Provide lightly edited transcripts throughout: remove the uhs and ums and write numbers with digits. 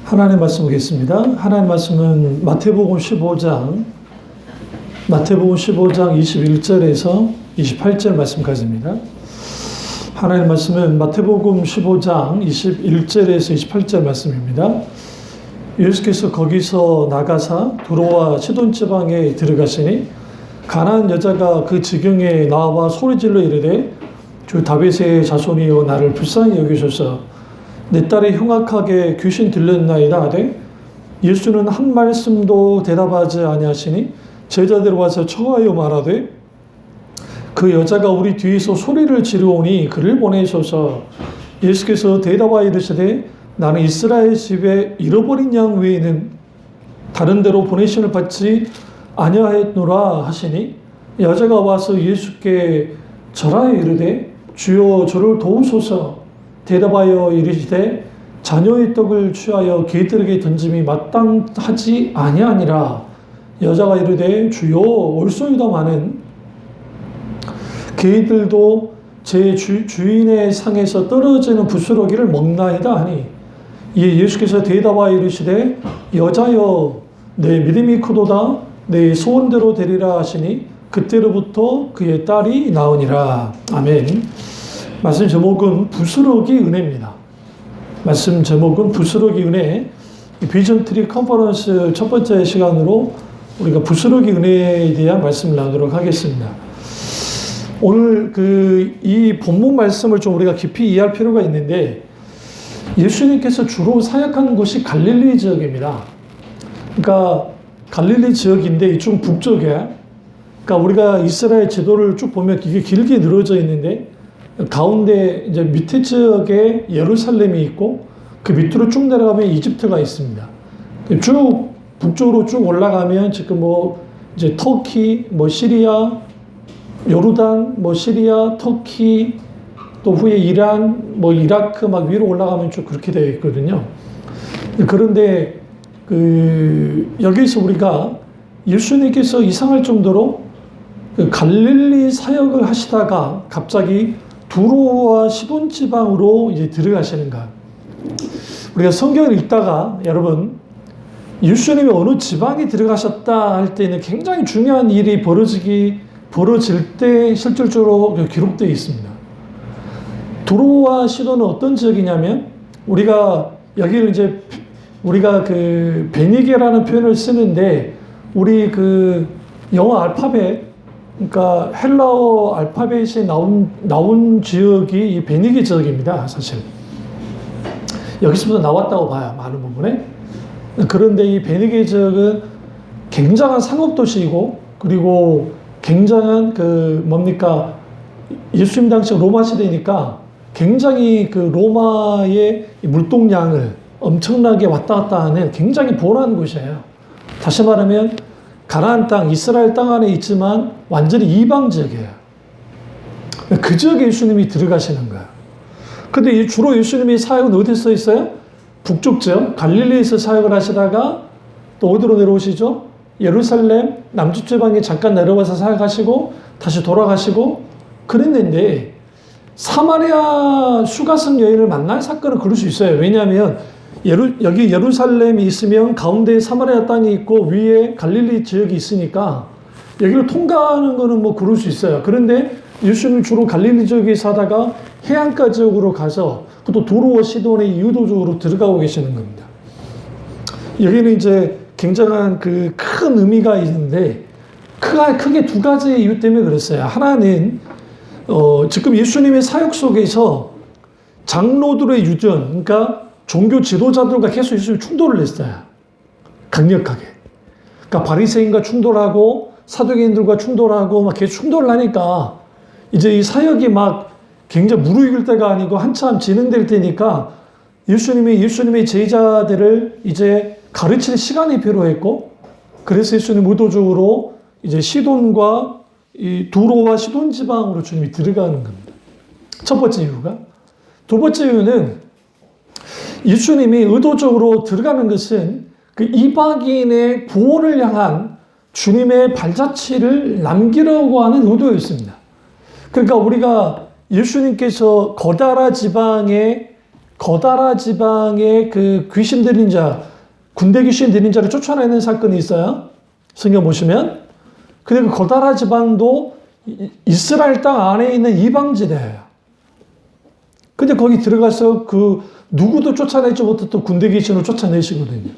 하나님 말씀 보겠습니다. 하나님 말씀은 마태복음 15장 21절에서 28절 말씀까지입니다. 하나님 말씀은 마태복음 15장 21절에서 28절 말씀입니다. 예수께서 거기서 나가사 두로와 시돈 지방에 들어가시니 가나안 여자가 그 지경에 나와 소리질러 이르되 주 다윗의 자손이여 나를 불쌍히 여기소서 내 딸이 흉악하게 귀신 들렸나이다 하되 예수는 한 말씀도 대답하지 아니하시니 제자들 와서 청하여 말하되 그 여자가 우리 뒤에서 소리를 지르오니 그를 보내소서. 예수께서 대답하여 이르시되 나는 이스라엘 집에 잃어버린 양 외에는 다른 데로 보내심을 받지 아니하였노라 하시니 여자가 와서 예수께 절하여 이르되 주여 저를 도우소서. 대답하여 이르시되 자녀의 떡을 취하여 개들에게 던짐이 마땅하지 아니하니라. 여자가 이르되 주여 올소이다마는 개들도 제 주인의 상에서 떨어지는 부스러기를 먹나이다 하니 이에 예수께서 대답하여 이르시되 여자여 내 믿음이 크도다 내 소원대로 되리라 하시니 그때로부터 그의 딸이 나으니라. 아멘. 말씀 제목은 부스러기 은혜입니다. 말씀 제목은 부스러기 은혜. 비전 트리 컨퍼런스 첫 번째 시간으로 우리가 부스러기 은혜에 대한 말씀을 나누도록 하겠습니다. 오늘 이 본문 말씀을 좀 우리가 깊이 이해할 필요가 있는데 예수님께서 주로 사역하는 곳이 갈릴리 지역입니다. 그러니까 갈릴리 지역인데 이쪽 북쪽에 그러니까 우리가 이스라엘 지도를 쭉 보면 이게 길게 늘어져 있는데 가운데 이제 밑에 지역에 예루살렘이 있고 그 밑으로 쭉 내려가면 이집트가 있습니다. 쭉 북쪽으로 쭉 올라가면 지금 이제 터키, 시리아, 요르단, 시리아, 터키, 또 후에 이란, 이라크 막 위로 올라가면 쭉 그렇게 되어 있거든요. 그런데 여기서 우리가 예수님께서 이상할 정도로 갈릴리 사역을 하시다가 갑자기 두로와 시돈 지방으로 이제 들어가시는가. 우리가 성경을 읽다가 여러분 예수님이 어느 지방에 들어가셨다 할 때는 굉장히 중요한 일이 벌어질 때 실질적으로 기록되어 있습니다. 두로와 시돈은 어떤 지역이냐면 우리가 여기를 이제 우리가 베니게라는 표현을 쓰는데 우리 영어 알파벳 그러니까 헬라어 알파벳이 나온 지역이 이 베니게 지역입니다. 사실 여기서부터 나왔다고 봐요. 많은 부분에. 그런데 이 베니게 지역은 굉장한 상업도시이고 그리고 굉장한 예수님 당시 로마 시대니까 굉장히 로마의 물동량을 엄청나게 왔다 갔다 하는 굉장히 보호하는 곳이에요. 다시 말하면 가나안 땅, 이스라엘 땅 안에 있지만 완전히 이방 지역이에요. 그 지역에 예수님이 들어가시는 거예요. 근데 주로 예수님이 사역은 어디서 있어요? 북쪽 지역, 갈릴리에서 사역을 하시다가 또 어디로 내려오시죠? 예루살렘, 남쪽 지방에 잠깐 내려와서 사역하시고 다시 돌아가시고 그랬는데 사마리아 수가성 여인을 만날 사건은 그럴 수 있어요. 왜냐하면 여기 예루살렘이 있으면 가운데에 사마리아 땅이 있고 위에 갈릴리 지역이 있으니까 여기를 통과하는 거는 그럴 수 있어요. 그런데 예수님은 주로 갈릴리 지역에 사다가 해안가 지역으로 가서 또 두로와 시돈의 유도적으로 들어가고 계시는 겁니다. 여기는 이제 굉장한 큰 의미가 있는데 크게 두 가지 이유 때문에 그랬어요. 하나는 지금 예수님의 사역 속에서 장로들의 유전, 그러니까 종교 지도자들과 계속 예수님이 충돌을 했어요. 강력하게. 그러니까 바리새인과 충돌하고 사두개인들과 충돌하고 막 계속 충돌을 하니까 이제 이 사역이 막 굉장히 무르익을 때가 아니고 한참 진행될 때니까 예수님의 제자들을 이제 가르칠 시간이 필요했고 그래서 예수님 의도적으로 이제 시돈과 이 두로와 시돈 지방으로 주님이 들어가는 겁니다. 첫 번째 이유가. 두 번째 이유는 예수님이 의도적으로 들어가는 것은 이방인의 구원을 향한 주님의 발자취를 남기려고 하는 의도였습니다. 그러니까 우리가 예수님께서 거다라 지방에 거다라 지방의 그 귀신 들린 자, 군대 귀신 들린 자를 쫓아내는 사건이 있어요. 성경 보시면. 근데 그 거다라 지방도 이스라엘 땅 안에 있는 이방지대예요. 근데 거기 들어가서 그 누구도 쫓아내지 못했던 군대 귀신을 쫓아내시거든요.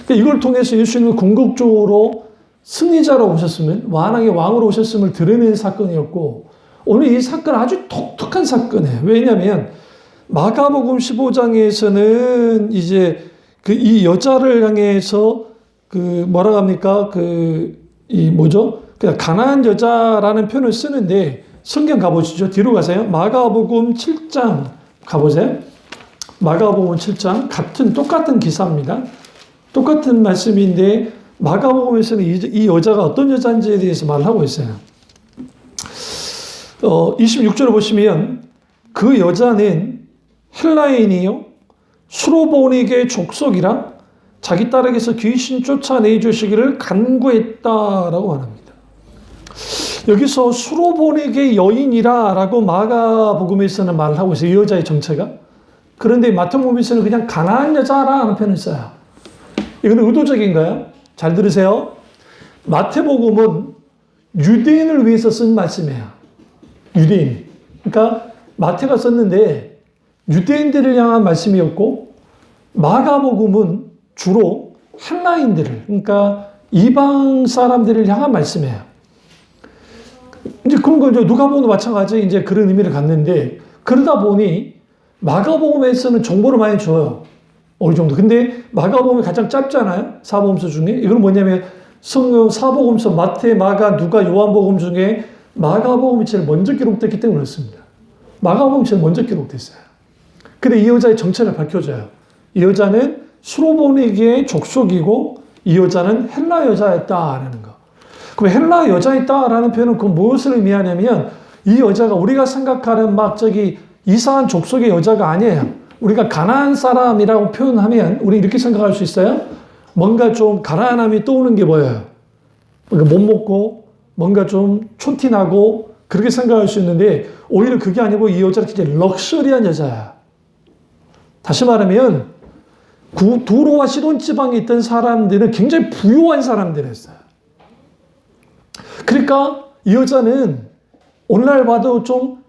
그러니까 이걸 통해서 예수님은 궁극적으로 승리자로 오셨으면, 완왕의 왕으로 오셨음을 드러내는 사건이었고, 오늘 이 사건은 아주 독특한 사건이에요. 왜냐하면 마가복음 15장에서는 이제 이 여자를 향해서 뭐라고 합니까? 그냥 가난한 여자라는 표현을 쓰는데, 성경 가보시죠. 뒤로 가세요. 마가복음 7장 가보세요. 마가복음 7장 똑같은 기사입니다. 똑같은 말씀인데 마가복음에서는 이 여자가 어떤 여자인지에 대해서 말을 하고 있어요. 26절을 보시면 그 여자는 헬라인이요 수로보닉의 족속이라 자기 딸에게서 귀신 쫓아내 주시기를 간구했다라고 말합니다. 여기서 수로보닉의 여인이라고 마가복음에서는 말을 하고 있어요. 이 여자의 정체가. 그런데 마태복음에서는 그냥 가난한 여자라는 표현을 써요. 이거는 의도적인가요? 잘 들으세요. 마태복음은 유대인을 위해서 쓴 말씀이에요. 유대인. 그러니까 마태가 썼는데 유대인들을 향한 말씀이었고, 마가복음은 주로 헬라인들을, 그러니까 이방 사람들을 향한 말씀이에요. 이제 그런 거 누가복음도 마찬가지 이제 그런 의미를 갖는데, 그러다 보니 마가복음에서는 정보를 많이 줘요. 어느 정도. 근데 마가복음이 가장 짧잖아요. 사복음서 중에. 이건 뭐냐면 성경 사복음서 마태, 마가, 누가, 요한복음 중에 마가복음이 제일 먼저 기록됐기 때문에 그렇습니다. 마가복음이 제일 먼저 기록됐어요. 근데 이 여자의 정체를 밝혀줘요. 이 여자는 수로보닉의 족속이고 이 여자는 헬라 여자였다라는 거. 그럼 헬라 여자였다라는 표현은 그 무엇을 의미하냐면, 이 여자가 우리가 생각하는 이상한 족속의 여자가 아니에요. 우리가 가난한 사람이라고 표현하면 우리 이렇게 생각할 수 있어요. 뭔가 좀 가난함이 떠오르는 게 뭐예요? 못 먹고 뭔가 좀 촌티나고 그렇게 생각할 수 있는데, 오히려 그게 아니고 이 여자는 굉장히 럭셔리한 여자야. 다시 말하면 두로와 시돈 지방에 있던 사람들은 굉장히 부유한 사람들이었어요. 그러니까 이 여자는 오늘날 봐도 좀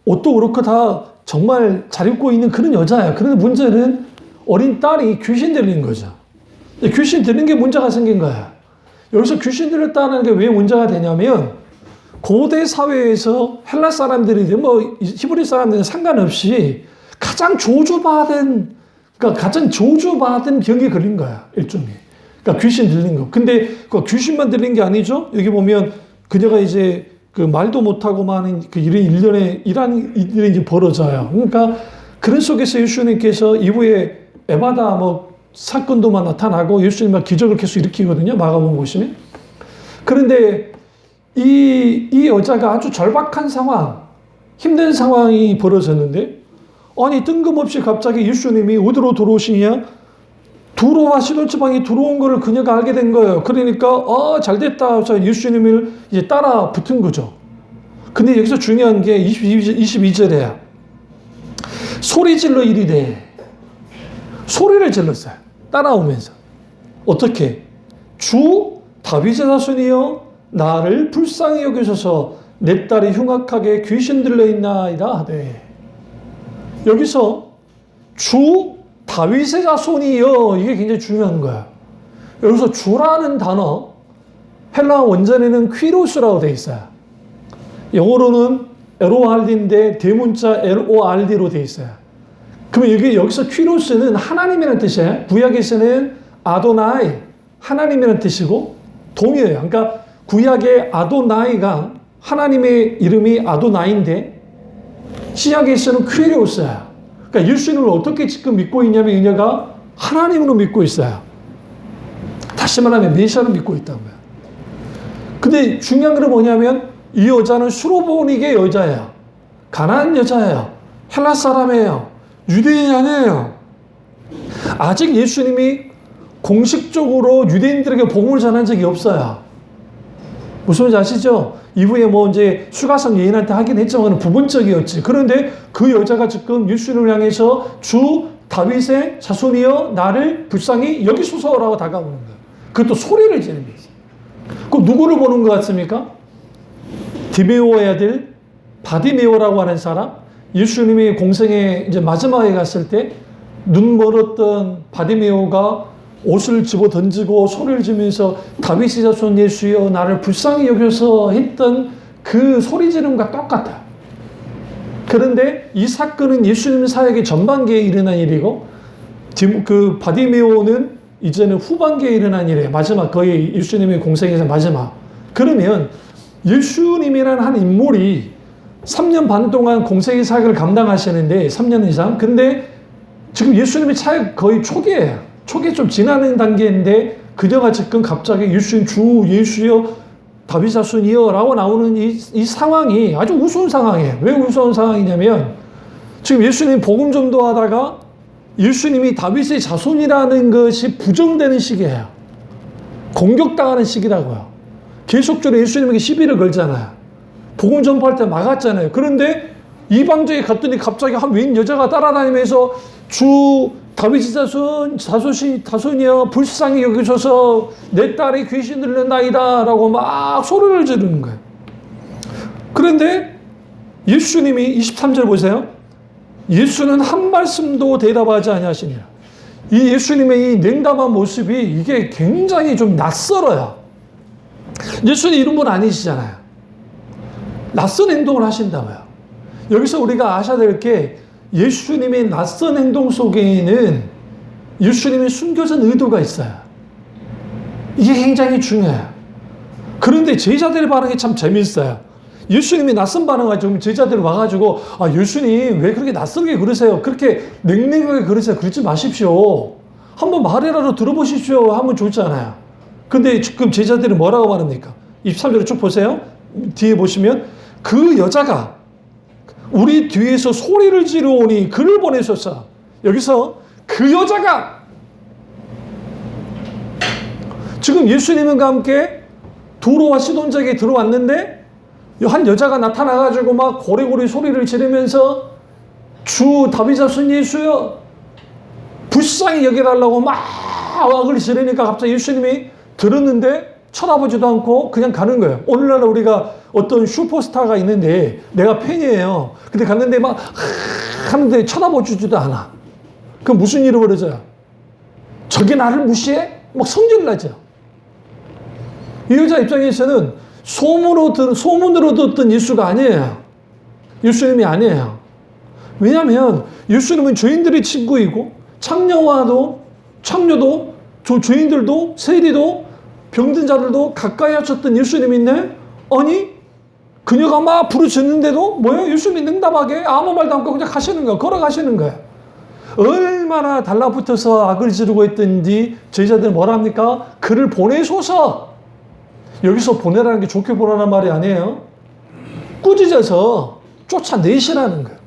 옷도 그렇고 다 정말 잘 입고 있는 그런 여자예요. 그런데 문제는 어린 딸이 귀신 들린 거죠. 귀신 들린 게 문제가 생긴 거야. 여기서 귀신 들렸다는 게 왜 문제가 되냐면, 고대 사회에서 헬라 사람들이든 히브리 사람들은 상관없이 가장 저주받은 병이 걸린 거야, 일종의. 그러니까 귀신 들린 거. 근데 그 귀신만 들린 게 아니죠. 여기 보면 그녀가 이제 말도 못하고 많은 일련의 일이 벌어져요. 그러니까 그런 속에서 예수님께서 이후에 에바다 사건도만 나타나고 예수님은 기적을 계속 일으키거든요. 마가복음 보시면. 그런데 이 여자가 아주 절박한 상황, 힘든 상황이 벌어졌는데, 아니 뜬금없이 갑자기 예수님이 어디로 들어오시냐? 두로와 시돈 지방이 들어온 거를 그녀가 알게 된 거예요. 그러니까 잘됐다 해서 예수님을 이제 따라 붙은 거죠. 근데 여기서 중요한 게 22절이에요. 소리 질러 이르되, 소리를 질렀어요. 따라오면서. 어떻게? 주 다윗의 자손이여 나를 불쌍히 여기소서, 내 딸이 흉악하게 귀신 들려있나이다 하되. 여기서 주 다윗의 자손이여, 이게 굉장히 중요한 거야. 여기서 주라는 단어, 헬라 원전에는 퀴로스라고 되어 있어요. 영어로는 LORD인데 대문자 LORD로 되어 있어요. 그러면 여기서 퀴로스는 하나님이라는 뜻이에요. 구약에서는 아도나이, 하나님이라는 뜻이고 동의어예요. 그러니까 구약의 아도나이가 하나님의 이름이 아도나이인데, 신약에서는 퀴로스야. 그러니까 예수님을 어떻게 지금 믿고 있냐면, 이녀가 하나님으로 믿고 있어요. 다시 말하면 메시아를 믿고 있다고요. 근데 중요한 건 뭐냐면, 이 여자는 수로보닉의 여자예요. 가난한 여자예요. 헬라 사람이에요. 유대인이 아니에요. 아직 예수님이 공식적으로 유대인들에게 복음을 전한 적이 없어요. 무슨 말인지 아시죠? 이후에 뭐 이제 수가성 여인한테 하긴 했지만 부분적이었지. 그런데 그 여자가 지금 예수님을 향해서 주 다윗의 자손이여 나를 불쌍히 여기소서라고 다가오는 거예요. 그것도 소리를 지르는 거예요. 그럼 누구를 보는 것 같습니까? 디메오의 아들 바디메오라고 하는 사람, 예수님이 공생에 이제 마지막에 갔을 때 눈 멀었던 바디메오가 옷을 집어 던지고 소리를 지면서 다윗의 자손 예수여 나를 불쌍히 여겨서 했던 그 소리 지름과 똑같아요. 그런데 이 사건은 예수님 사역의 전반기에 일어난 일이고 그 바디메오는 이제는 후반기에 일어난 일이에요. 마지막 거의 예수님의 공생에서 마지막. 그러면 예수님이라는 한 인물이 3년 반 동안 공생의 사역을 감당하시는데 3년 이상. 근데 지금 예수님의 사역 거의 초기예요. 초기에 좀 지나는 단계인데 그녀가 지금 갑자기 예수님 주 예수여 다윗 자손이여 라고 나오는 이 상황이 아주 우스운 상황이에요. 왜 우스운 상황이냐면 지금 예수님 복음 전도하다가 예수님이 다윗의 자손이라는 것이 부정되는 시기예요. 공격당하는 시기라고요. 계속적으로 예수님에게 시비를 걸잖아요. 복음 전파할 때 막았잖아요. 그런데 이방지에 갔더니 갑자기 한 웬 여자가 따라다니면서 주 다윗의 자손이여 불쌍히 여기셔서 내 딸이 귀신 들렸나이다 라고 막 소리를 지르는 거예요. 그런데 예수님이 23절 보세요. 예수는 한 말씀도 대답하지 아니하시니라. 이 예수님의 이 냉담한 모습이 이게 굉장히 좀 낯설어요. 예수님 이런 분 아니시잖아요. 낯선 행동을 하신다고요. 여기서 우리가 아셔야 될 게 예수님의 낯선 행동 속에는 예수님의 숨겨진 의도가 있어요. 이게 굉장히 중요해요. 그런데 제자들의 반응이 참 재미있어요. 예수님이 낯선 반응하죠. 제자들이 와가지고 아 예수님 왜 그렇게 낯설게 그러세요? 그렇게 냉랭하게 그러세요? 그러지 마십시오. 한번 말이라도 들어보십시오 하면 좋잖아요. 근데 지금 제자들이 뭐라고 말합니까? 23절을 쭉 보세요. 뒤에 보시면 그 여자가 우리 뒤에서 소리를 지르오니 그를 보내소서. 여기서 그 여자가 지금 예수님과 함께 두로와 시돈 지역에 들어왔는데 한 여자가 나타나가지고 막 고래고래 소리를 지르면서 주 다윗 자손 예수여 불쌍히 여겨달라고 막 악을 지르니까 갑자기 예수님이 들었는데 쳐다보지도 않고 그냥 가는 거예요. 오늘날 우리가 어떤 슈퍼스타가 있는데 내가 팬이에요. 근데 갔는데 막 하는데 쳐다보지도 않아. 그럼 무슨 일이 벌어져요? 저게 나를 무시해? 막 성질 나죠. 이 여자 입장에서는 소문으로 듣던 예수가 아니에요. 예수님이 아니에요. 왜냐하면 예수님은 죄인들의 친구이고 창녀도 죄인들도 세리도 병든 자들도 가까이 하셨던 예수님인데 아니 그녀가 막 부르짖는데도 뭐예요? 예수님이 능담하게 아무 말도 않고 그냥 가시는 거예요. 걸어가시는 거예요. 얼마나 달라붙어서 악을 지르고 있던지 제자들은 뭐라 합니까? 그를 보내소서. 여기서 보내라는 게 좋게 보내라는 말이 아니에요. 꾸짖어서 쫓아내시라는 거예요.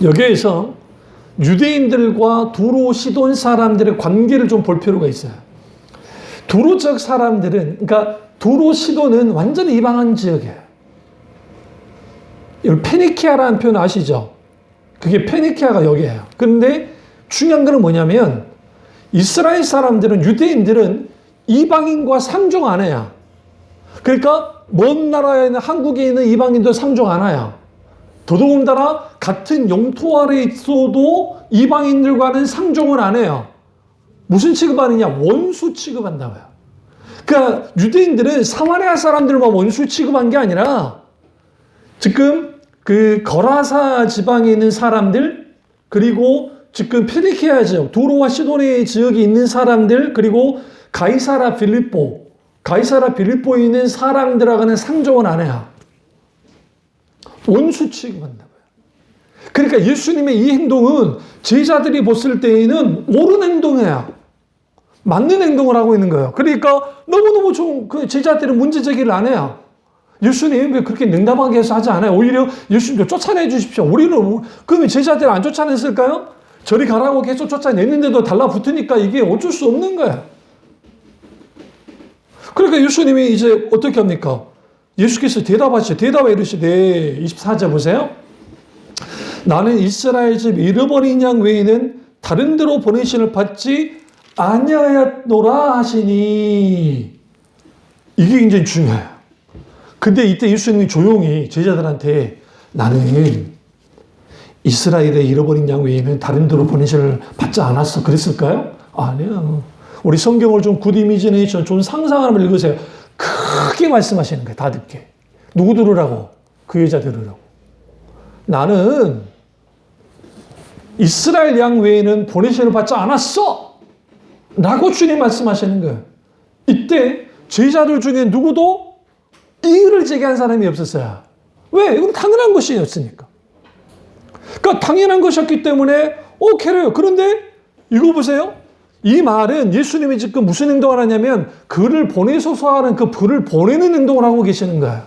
여기에서 유대인들과 두로 시돈 사람들의 관계를 좀 볼 필요가 있어요. 두로 지역 사람들은, 그러니까 두로 시돈은 완전히 이방한 지역이에요. 여기 페니키아라는 표현 아시죠? 그게 페니키아가 여기예요. 그런데 중요한 건 뭐냐면 이스라엘 사람들은, 유대인들은 이방인과 상종 안 해요. 그러니까 먼 나라에 있는, 한국에 있는 이방인도 상종 안 해요. 더더군다나 같은 영토 아래에 있어도 이방인들과는 상종을 안 해요. 무슨 취급하느냐? 원수 취급한다고요. 그러니까 유대인들은 사마리아 사람들만 원수 취급한 게 아니라 지금 그 거라사 지방에 있는 사람들, 그리고 지금 페니키아 지역, 두로와 시돈의 지역에 있는 사람들, 그리고 가이사라 빌립보에 있는 사람들하고는 상종을 안 해요. 원수 취급한다고요. 그러니까 예수님의 이 행동은 제자들이 봤을 때에는 옳은 행동이에요. 맞는 행동을 하고 있는 거예요. 그러니까 너무너무 좋은, 그 제자들은 문제 제기를 안 해요. 예수님 왜 그렇게 냉담하게 해서 하지 않아요? 오히려 예수님 쫓아내 주십시오. 우리는, 그러면 제자들 안 쫓아냈을까요? 저리 가라고 계속 쫓아냈는데도 달라붙으니까 이게 어쩔 수 없는 거예요. 그러니까 예수님이 이제 어떻게 합니까? 예수께서 대답하시죠. 대답해 이르시되 24절 보세요. 나는 이스라엘 집 잃어버린 양 외에는 다른 데로 보내심을 받지 아니하였노라 하시니. 이게 굉장히 중요해요. 근데 이때 예수님이 조용히 제자들한테 나는 이스라엘의 잃어버린 양 외에는 다른 데로 보내심을 받지 않았어. 그랬을까요? 아니요. 우리 성경을 좀 굿 이미지네이션, 좀 상상하면 읽으세요. 크게 말씀하시는 거예요. 다 듣게. 누구 들으라고? 그 여자 들으라고. 나는 이스라엘 양 외에는 보내심을 받지 않았어. 라고 주님 말씀하시는 거예요. 이때 제자들 중에 누구도 이의를 제기한 사람이 없었어요. 왜? 이건 당연한 것이었으니까. 그러니까 당연한 것이었기 때문에 오케이요. 그런데 이거 보세요. 이 말은 예수님이 지금 무슨 행동을 하냐면 그를 보내소서 하는 그 불을 보내는 행동을 하고 계시는 거예요.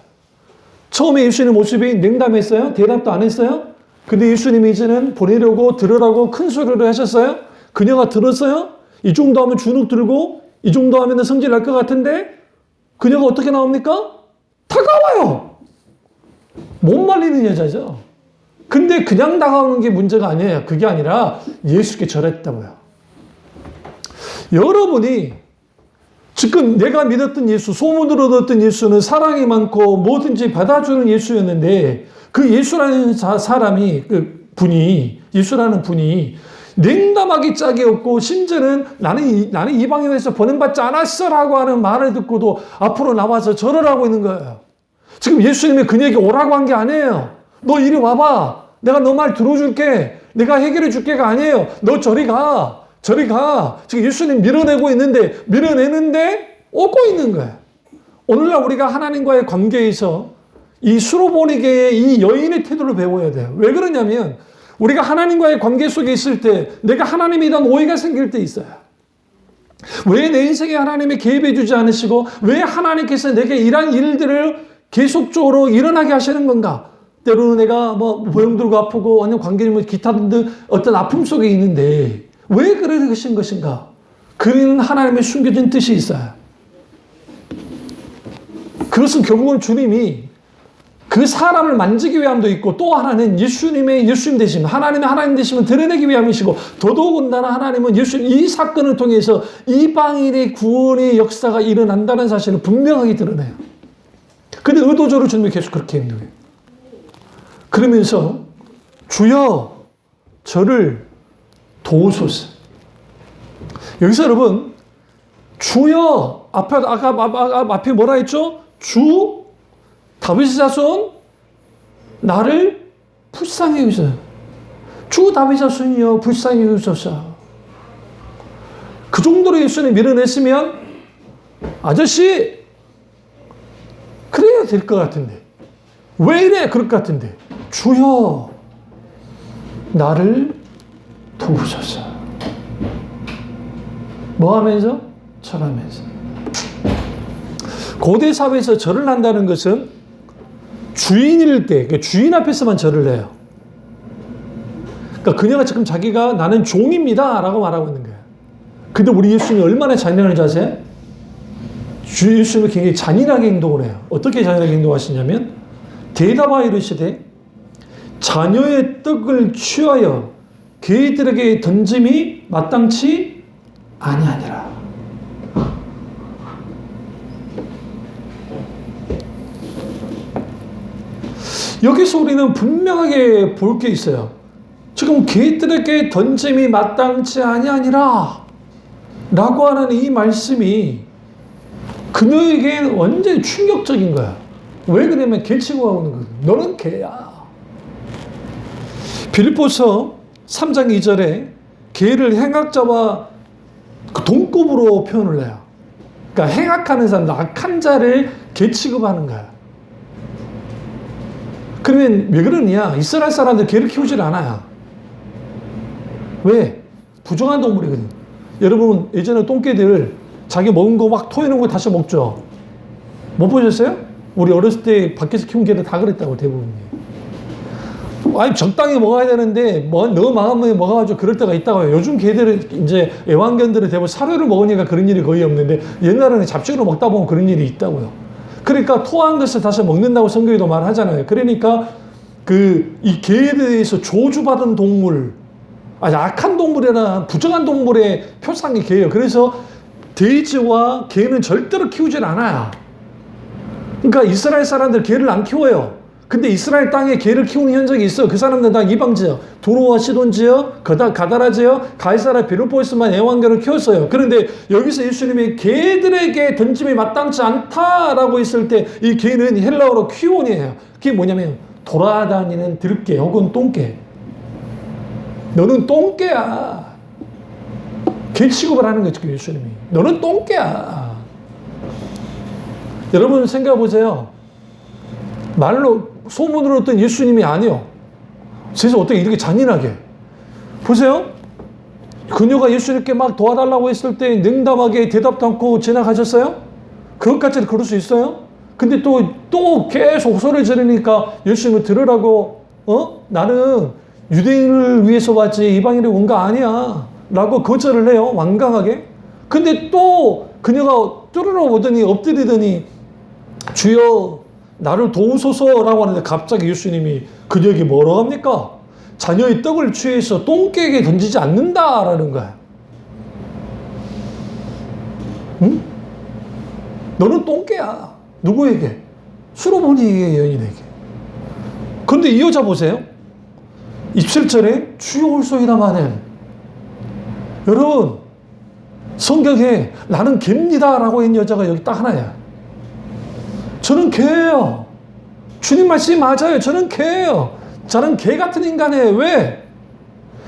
처음에 예수님 모습이 냉담했어요? 대답도 안 했어요? 근데 예수님이 이제는 보내려고 들으라고 큰 소리를 하셨어요? 그녀가 들었어요? 이 정도 하면 주눅 들고 이 정도 하면 성질 날 것 같은데 그녀가 어떻게 나옵니까? 다가와요. 못 말리는 여자죠. 근데 그냥 다가오는 게 문제가 아니에요. 그게 아니라 예수께 절했다고요. 여러분이 지금 내가 믿었던 예수, 소문으로 듣던 예수는 사랑이 많고 뭐든지 받아주는 예수였는데 그 예수라는 사람이, 그 분이, 예수라는 분이 냉담하게 짝이 없고 심지어는 나는 이방인에서 보냄받지 않았어 라고 하는 말을 듣고도 앞으로 나와서 절을 하고 있는 거예요. 지금 예수님이 그녀에게 오라고 한 게 아니에요. 너 이리 와봐. 내가 너 말 들어줄게. 내가 해결해 줄게가 아니에요. 너 저리 가. 저리 가. 지금 예수님 밀어내는데 오고 있는 거예요. 오늘날 우리가 하나님과의 관계에서 이 수로보니게의 이 여인의 태도를 배워야 돼요. 왜 그러냐면 우리가 하나님과의 관계 속에 있을 때 내가 하나님에 대한 오해가 생길 때 있어요. 왜 내 인생에 하나님이 개입해 주지 않으시고 왜 하나님께서 내게 이러한 일들을 계속적으로 일어나게 하시는 건가? 때로는 내가 뭐 보형 들고 아프고 아니면 관계는 기타 등등 어떤 아픔 속에 있는데 왜 그러신 것인가? 그는 하나님의 숨겨진 뜻이 있어요. 그것은 결국은 주님이 그 사람을 만지기 위함도 있고 또 하나는 예수님의 예수님 되심, 하나님의 하나님 되심을 드러내기 위함이시고 더더군다나 하나님은 예수님 이 사건을 통해서 이방인의 구원의 역사가 일어난다는 사실을 분명하게 드러내요. 근데 의도적으로 주님이 계속 그렇게 행동해요. 그러면서 주여 저를 도우소서. 여기서 여러분 주여 앞에 뭐라 했죠? 주 다윗의 자손 나를 불쌍히 여기소서. 주 다윗의 자손이여 불쌍히 여기소서. 그 정도로 예수님 밀어냈으면 아저씨 그래야 될 것 같은데 왜 이래? 그럴 것 같은데 주여 나를 도우소서. 뭐 하면서? 절하면서. 고대 사회에서 절을 한다는 것은 주인일 때, 그러니까 주인 앞에서만 절을 해요. 그러니까 그녀가 지금 자기가 나는 종입니다 라고 말하고 있는 거예요. 근데 우리 예수님이 얼마나 잔인한지 아세요? 예수님이 굉장히 잔인하게 행동을 해요. 어떻게 잔인하게 행동하시냐면 대답하여 이르시되 자녀의 떡을 취하여 개들에게 던짐이 마땅치 아니하니라. 여기서 우리는 분명하게 볼 게 있어요. 지금 개들에게 던짐이 마땅치 아니하니라 라고 하는 이 말씀이 그녀에게 완전히 충격적인 거야. 왜 그러냐면 개 치고 가오는 거야. 너는 개야. 빌립보서 3장 2절에 개를 행악자와 동급으로 표현을 해요. 그러니까 행악하는 사람, 악한 자를 개 취급하는 거야. 그러면 왜 그러냐? 이스라엘 사람들 개를 키우질 않아요. 왜? 부정한 동물이거든. 여러분 예전에 똥개들 자기 먹은 거 막 토해놓은 거 다시 먹죠. 못 보셨어요? 우리 어렸을 때 밖에서 키운 개들 다 그랬다고 대부분이. 아니, 적당히 먹어야 되는데, 너무 마음에 먹어가지고 그럴 때가 있다고요. 요즘 개들은 이제 애완견들은 대부분 사료를 먹으니까 그런 일이 거의 없는데, 옛날에는 잡식으로 먹다 보면 그런 일이 있다고요. 그러니까 토한 것을 다시 먹는다고 성경에도 말하잖아요. 그러니까 이 개에 대해서 저주받은 동물, 아주 악한 동물이나 부정한 동물의 표상이 개예요. 그래서 돼지와 개는 절대로 키우질 않아요. 그러니까 이스라엘 사람들 개를 안 키워요. 근데 이스라엘 땅에 개를 키우는 현적이 있어요. 그 사람들은 다 이방 지역, 두로와 시돈 지역, 가다라 지역, 가이사라 비르포스만 애완견을 키웠어요. 그런데 여기서 예수님이 개들에게 던짐이 마땅치 않다라고 했을 때 이 개는 헬라어로 퀴온이에요. 그게 뭐냐면 돌아다니는 들개 혹은 똥개. 너는 똥개야. 개 취급을 하는 거죠, 예수님이. 너는 똥개야. 여러분 생각해 보세요. 말로 소문으로 어떤 예수님이 아니요. 세상 어떻게 이렇게 잔인하게. 보세요. 그녀가 예수님께 막 도와달라고 했을 때 냉담하게 대답도 않고 지나가셨어요? 그것까지는 그럴 수 있어요? 근데 또 계속 호소를 지르니까 예수님을 들으라고, 나는 유대인을 위해서 왔지 이방인을 온 거 아니야. 라고 거절을 해요. 완강하게. 근데 또 그녀가 뚫으러 오더니 엎드리더니 주여 나를 도우소서라고 하는데 갑자기 예수님이 그녀에게 뭐라고 합니까? 자녀의 떡을 취해서 똥개에게 던지지 않는다라는 거야. 응? 너는 똥개야. 누구에게? 수로보니 여인에게. 그런데 이 여자 보세요. 27절에 주여 올소이다마는. 여러분 성경에 나는 개입니다 라고 했는 여자가 여기 딱 하나야. 저는 개예요. 주님 말씀이 맞아요. 저는 개예요. 저는 개 같은 인간이에요. 왜?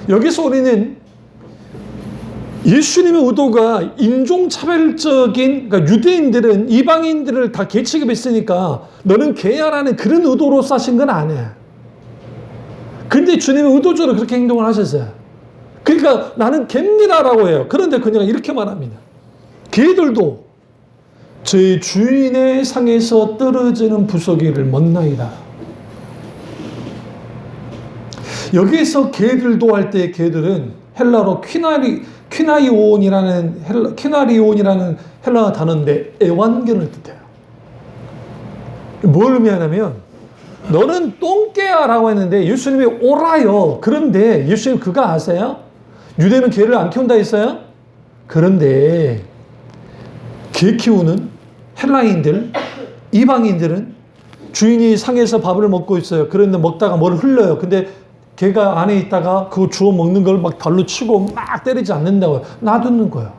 여기서 우리는 예수님의 의도가 인종차별적인, 그러니까 유대인들은 이방인들을 다 개 취급했으니까 너는 개야라는 그런 의도로 싸신 건 아니에요. 근데 주님은 의도적으로 그렇게 행동을 하셨어요. 그러니까 나는 개입니다라고 해요. 그런데 그녀가 이렇게 말합니다. 개들도 제 주인의 상에서 떨어지는 부서기를 먹나이다. 여기에서 개들도 할 때 개들은 헬라로 퀴나리온이라는 헬라 단어인데 애완견을 뜻해요. 뭘 의미하냐면 너는 똥개야 라고 했는데 예수님이 오라요. 그런데 예수님 그거 아세요? 유대는 개를 안 키운다 했어요? 그런데 개 키우는 헬라인들, 이방인들은 주인이 상에서 밥을 먹고 있어요. 그런데 먹다가 뭘 흘려요. 근데 개가 안에 있다가 그거 주워 먹는 걸 막 발로 치고 막 때리지 않는다고요. 놔두는 거예요.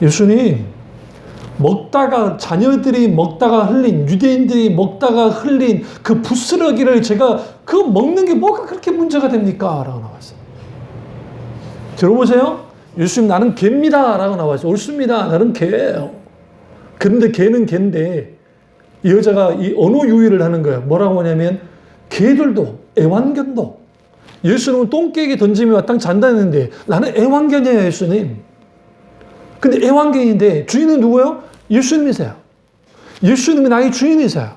예수님, 먹다가, 자녀들이 먹다가 흘린, 유대인들이 먹다가 흘린 그 부스러기를 제가 그거 먹는 게 뭐가 그렇게 문제가 됩니까? 라고 나왔어요. 들어보세요. 예수님 나는 개입니다 라고 나왔어요. 옳습니다. 나는 개예요. 그런데 개는 개인데 이 여자가 이 언어 유희를 하는 거예요. 뭐라고 하냐면 개들도 애완견도 예수님은 똥개에게 던짐이 마땅치 않다 했는데 나는 애완견이에요 예수님. 근데 애완견인데 주인은 누구예요? 예수님이세요. 예수님이 나의 주인이세요.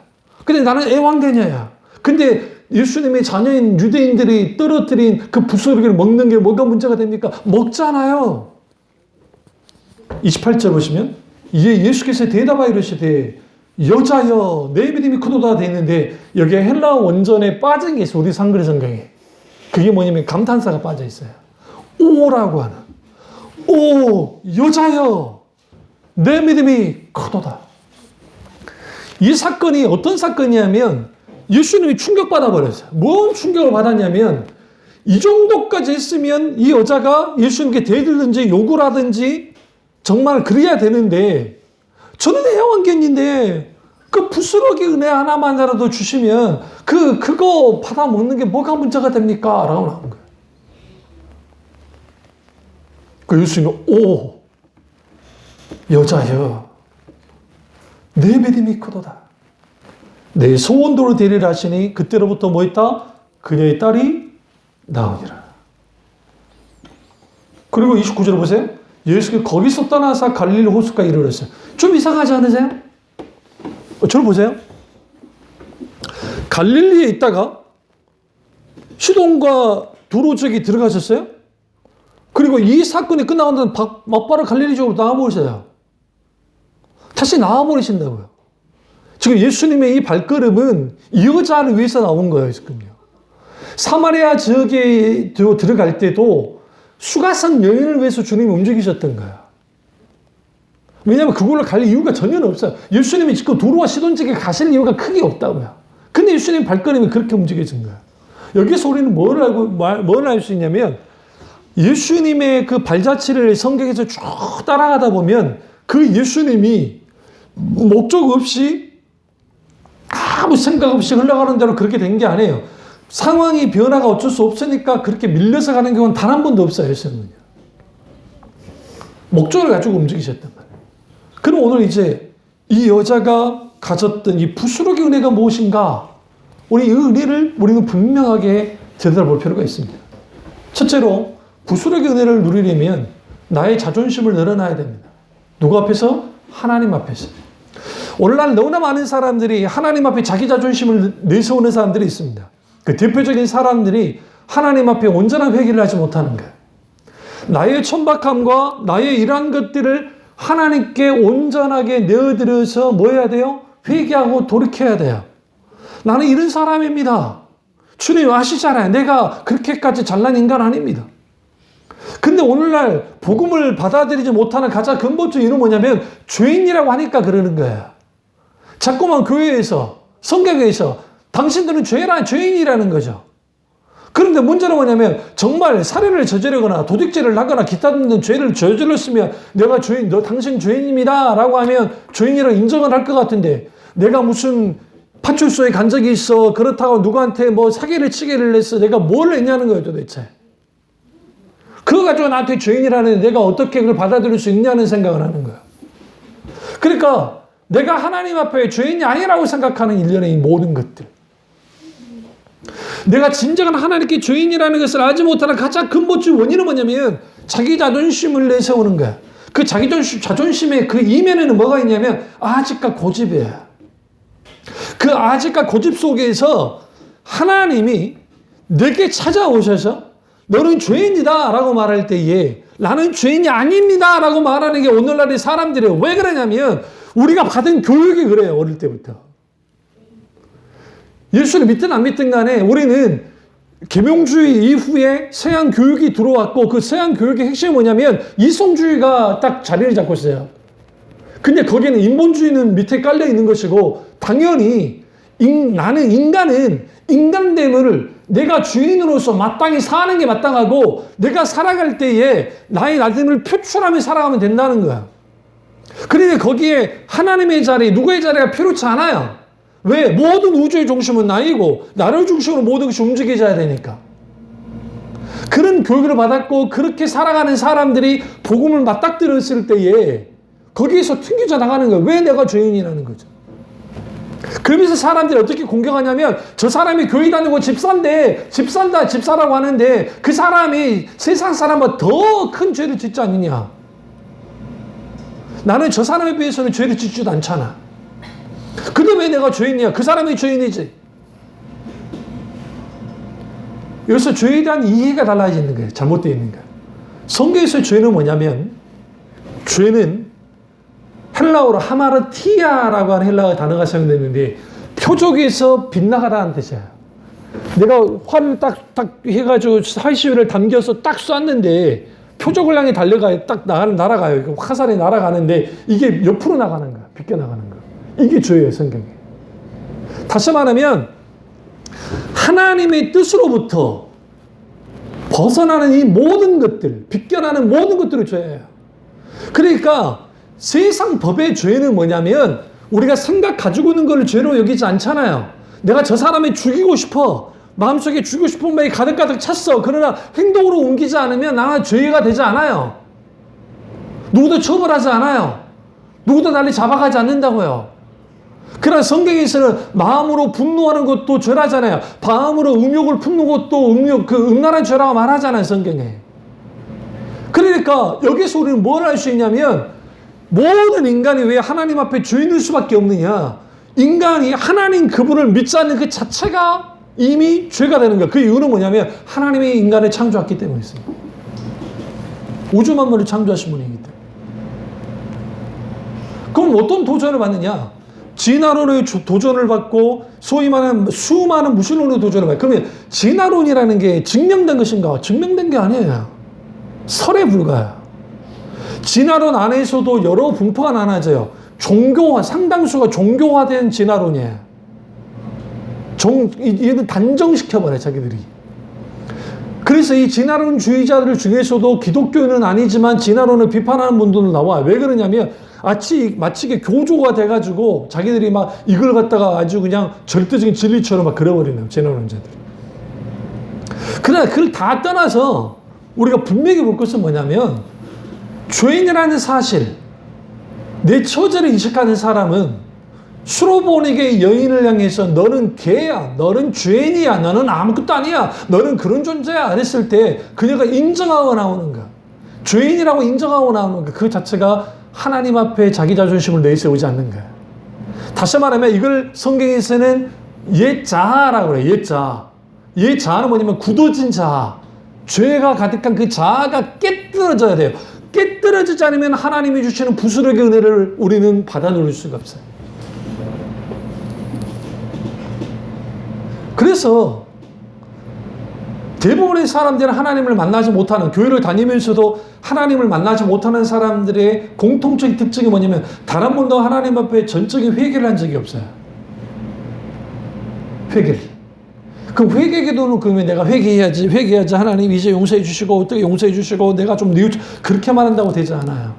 근데 나는 애완견이에요. 근데 예수님의 자녀인 유대인들이 떨어뜨린 그 부스러기를 먹는 게 뭐가 문제가 됩니까? 먹잖아요. 28절 보시면 이에 예수께서 대답하여 이르시되 여자여 내 믿음이 크도다 되어 있는데 여기에 헬라 원전에 빠진 게 있어요. 우리 상그리 성경에. 그게 뭐냐면 감탄사가 빠져 있어요. 오라고 하는. 오 여자여 내 믿음이 크도다. 이 사건이 어떤 사건이냐면 예수님이 충격받아 버렸어요. 뭔 충격을 받았냐면 이 정도까지 했으면 이 여자가 예수님께 대들든지 욕을 하든지 정말 그래야 되는데 저는 애완견인데 그 부스러기 은혜 하나만이라도 주시면 그거 받아 먹는 게 뭐가 문제가 됩니까? 라고 나온 거예요. 그 예수님이 오 여자여 내 믿음이 크도다. 내 소원도로 되리라 하시니 그때로부터 뭐 했다? 그녀의 딸이 나오니라. 그리고 29절 보세요. 예수께서 거기서 떠나서 갈릴리 호숫가에 이르렀어요. 좀 이상하지 않으세요? 저를 보세요. 갈릴리에 있다가 시돈과 두로족이 들어가셨어요? 그리고 이 사건이 끝나고 나면 막바로 갈릴리 쪽으로 나와버리세요. 다시 나와버리신다고요. 지금 예수님의 이 발걸음은 이 여자를 위해서 나온 거예요, 지금요. 사마리아 지역에 들어갈 때도 수가성 여인을 위해서 주님이 움직이셨던 거예요. 왜냐하면 그걸로 갈 이유가 전혀 없어요. 예수님이 지금 두로와 시돈 지역에 가실 이유가 크게 없다고요. 근데 예수님 발걸음이 그렇게 움직여진 거예요. 여기서 우리는 뭘 알 수 있냐면 예수님의 그 발자취를 성경에서 쭉 따라가다 보면 그 예수님이 목적 없이 아무 생각 없이 흘러가는 대로 그렇게 된 게 아니에요. 상황이 변화가 어쩔 수 없으니까 그렇게 밀려서 가는 경우는 단 한 번도 없어요. 예수님은요. 목적을 가지고 움직이셨단 말이에요. 그럼 오늘 이제 이 여자가 가졌던 이 부스러기 은혜가 무엇인가? 우리 이 은혜를 우리는 분명하게 되돌아볼 필요가 있습니다. 첫째로 부스러기 은혜를 누리려면 나의 자존심을 늘어놔야 됩니다. 누구 앞에서? 하나님 앞에서. 오늘날 너무나 많은 사람들이 하나님 앞에 자기 자존심을 내세우는 사람들이 있습니다. 그 대표적인 사람들이 하나님 앞에 온전한 회개를 하지 못하는 거예요. 나의 천박함과 나의 이러한 것들을 하나님께 온전하게 내어드려서 뭐 해야 돼요? 회개하고 돌이켜야 돼요. 나는 이런 사람입니다. 주님 아시잖아요. 내가 그렇게까지 잘난 인간 아닙니다. 근데 오늘날 복음을 받아들이지 못하는 가장 근본적 이유는 뭐냐면 죄인이라고 하니까 그러는 거예요. 자꾸만 교회에서 성경에서 당신들은 죄인이라는 거죠. 그런데 문제는 뭐냐면 정말 살인을 저지르거나 도둑질을 하거나 기타 등등 죄를 저질렀으면 내가 당신 죄인입니다 라고 하면 죄인이라고 인정을 할 것 같은데 내가 무슨 파출소에 간 적이 있어 그렇다고 누구한테 뭐 사기를 치기를 했어 내가 뭘 했냐는 거예요 도대체. 그거 가지고 나한테 죄인이라는 내가 어떻게 그걸 받아들일 수 있냐는 생각을 하는 거예요. 그러니까 내가 하나님 앞에 죄인이 아니라고 생각하는 일련의 이 모든 것들. 내가 진정한 하나님께 죄인이라는 것을 알지 못하는 가장 근본적 원인은 뭐냐면 자기 자존심을 내세우는 거야. 그 자기 자존심의 그 이면에는 뭐가 있냐면 아직과 고집이에요. 그 아직과 고집 속에서 하나님이 내게 찾아오셔서 너는 죄인이다 라고 말할 때에 나는 죄인이 아닙니다 라고 말하는 게 오늘날의 사람들이에요. 왜 그러냐면 우리가 받은 교육이 그래요. 어릴 때부터. 예수를 믿든 안 믿든 간에 우리는 계명주의 이후에 서양 교육이 들어왔고 그 서양 교육의 핵심이 뭐냐면 이성주의가 딱 자리를 잡고 있어요. 근데 거기에는 인본주의는 밑에 깔려 있는 것이고 당연히 나는 인간됨을 내가 주인으로서 마땅히 사는 게 마땅하고 내가 살아갈 때에 나의 나됨을 표출하며 살아가면 된다는 거야. 그런데 거기에 하나님의 자리, 누구의 자리가 필요치 않아요. 왜? 모든 우주의 중심은 나이고 나를 중심으로 모든 것이 움직여져야 되니까. 그런 교육을 받았고 그렇게 살아가는 사람들이 복음을 맞닥뜨렸을 때에 거기에서 튕겨져 나가는 거예요. 왜 내가 죄인이라는 거죠. 그러면서 사람들이 어떻게 공격하냐면 저 사람이 교회 다니고 집사라고 하는데 그 사람이 세상 사람보다 더 큰 죄를 짓지 않느냐. 나는 저 사람에 비해서는 죄를 짓지도 않잖아. 근데 왜 내가 죄인이야? 그 사람이 죄인이지. 여기서 죄에 대한 이해가 달라지는 거예요. 잘못되어 있는 거예요. 성경에서 죄는 뭐냐면 죄는 헬라어로 하마르티아라고 하는 헬라어 단어가 사용되는데 표적에서 빗나가라는 뜻이에요. 내가 활을 딱 해가지고 활시위를 당겨서 딱 쐈는데 표적을 향해 달려가요. 딱 날아가요. 화살이 날아가는데 이게 옆으로 나가는 거야. 비껴나가는 거야. 이게 죄예요, 성경에. 다시 말하면 하나님의 뜻으로부터 벗어나는 이 모든 것들, 비껴나는 모든 것들이 죄예요. 그러니까 세상 법의 죄는 뭐냐면 우리가 가지고 있는 걸 죄로 여기지 않잖아요. 내가 저 사람을 죽이고 싶어. 마음속에 죽이고 싶은 마음이 가득가득 찼어. 그러나 행동으로 옮기지 않으면 나는 죄가 되지 않아요. 누구도 처벌하지 않아요. 누구도 나를 잡아가지 않는다고요. 그러나 성경에서는 마음으로 분노하는 것도 죄라잖아요. 마음으로 음욕을 품는 것도 음란한 죄라고 말하잖아요, 성경에. 그러니까 여기서 우리는 뭘 알 수 있냐면 모든 인간이 왜 하나님 앞에 죄인일 수밖에 없느냐. 인간이 하나님 그분을 믿지 않는 그 자체가 이미 죄가 되는 거야. 그 이유는 뭐냐면 하나님이 인간을 창조했기 때문에 있습니다. 우주 만물을 창조하신 분이기 때문에. 그럼 어떤 도전을 받느냐? 진화론의 도전을 받고 소위 말하는 수많은 무신론의 도전을 받아요. 그러면 진화론이라는 게 증명된 것인가? 증명된 게 아니에요. 설에 불과해요. 진화론 안에서도 여러 분포가 나눠져요. 종교화, 상당수가 종교화된 진화론이에요. 얘는 단정시켜버려요, 자기들이. 그래서 이 진화론주의자들 중에서도 기독교는 아니지만 진화론을 비판하는 분들도 나와요. 왜 그러냐면 마치 이게 교조가 돼가지고 자기들이 막 이걸 갖다가 아주 그냥 절대적인 진리처럼 막 그려버리는 진화론자들이. 그러나 그걸 다 떠나서 우리가 분명히 볼 것은 뭐냐면 죄인이라는 사실, 내 처지를 인식하는 사람은 수로보닉의 여인을 향해서 너는 개야, 너는 죄인이야, 너는 아무것도 아니야, 너는 그런 존재야 했을 때 그녀가 인정하고 나오는 거야. 죄인이라고 인정하고 나오는 거야. 그 자체가 하나님 앞에 자기 자존심을 내세우지 않는 거야. 다시 말하면 이걸 성경에서는 옛자아라고 그래요. 옛자아. 옛자아는 뭐냐면 굳어진 자아. 죄가 가득한 그 자아가 깨뜨려져야 돼요. 깨뜨려지지 않으면 하나님이 주시는 부스러기 은혜를 우리는 받아 누릴 수가 없어요. 그래서 대부분의 사람들은 하나님을 만나지 못하는, 교회를 다니면서도 하나님을 만나지 못하는 사람들의 공통적인 특징이 뭐냐면 단 한 번도 하나님 앞에 전적인 회개를 한 적이 없어요. 회개를. 그럼 회개 기도는 그러면 내가 회개해야지 하나님 이제 용서해 주시고 어떻게 용서해 주시고 내가 좀 뉘우쳐 그렇게 말한다고 되지 않아요.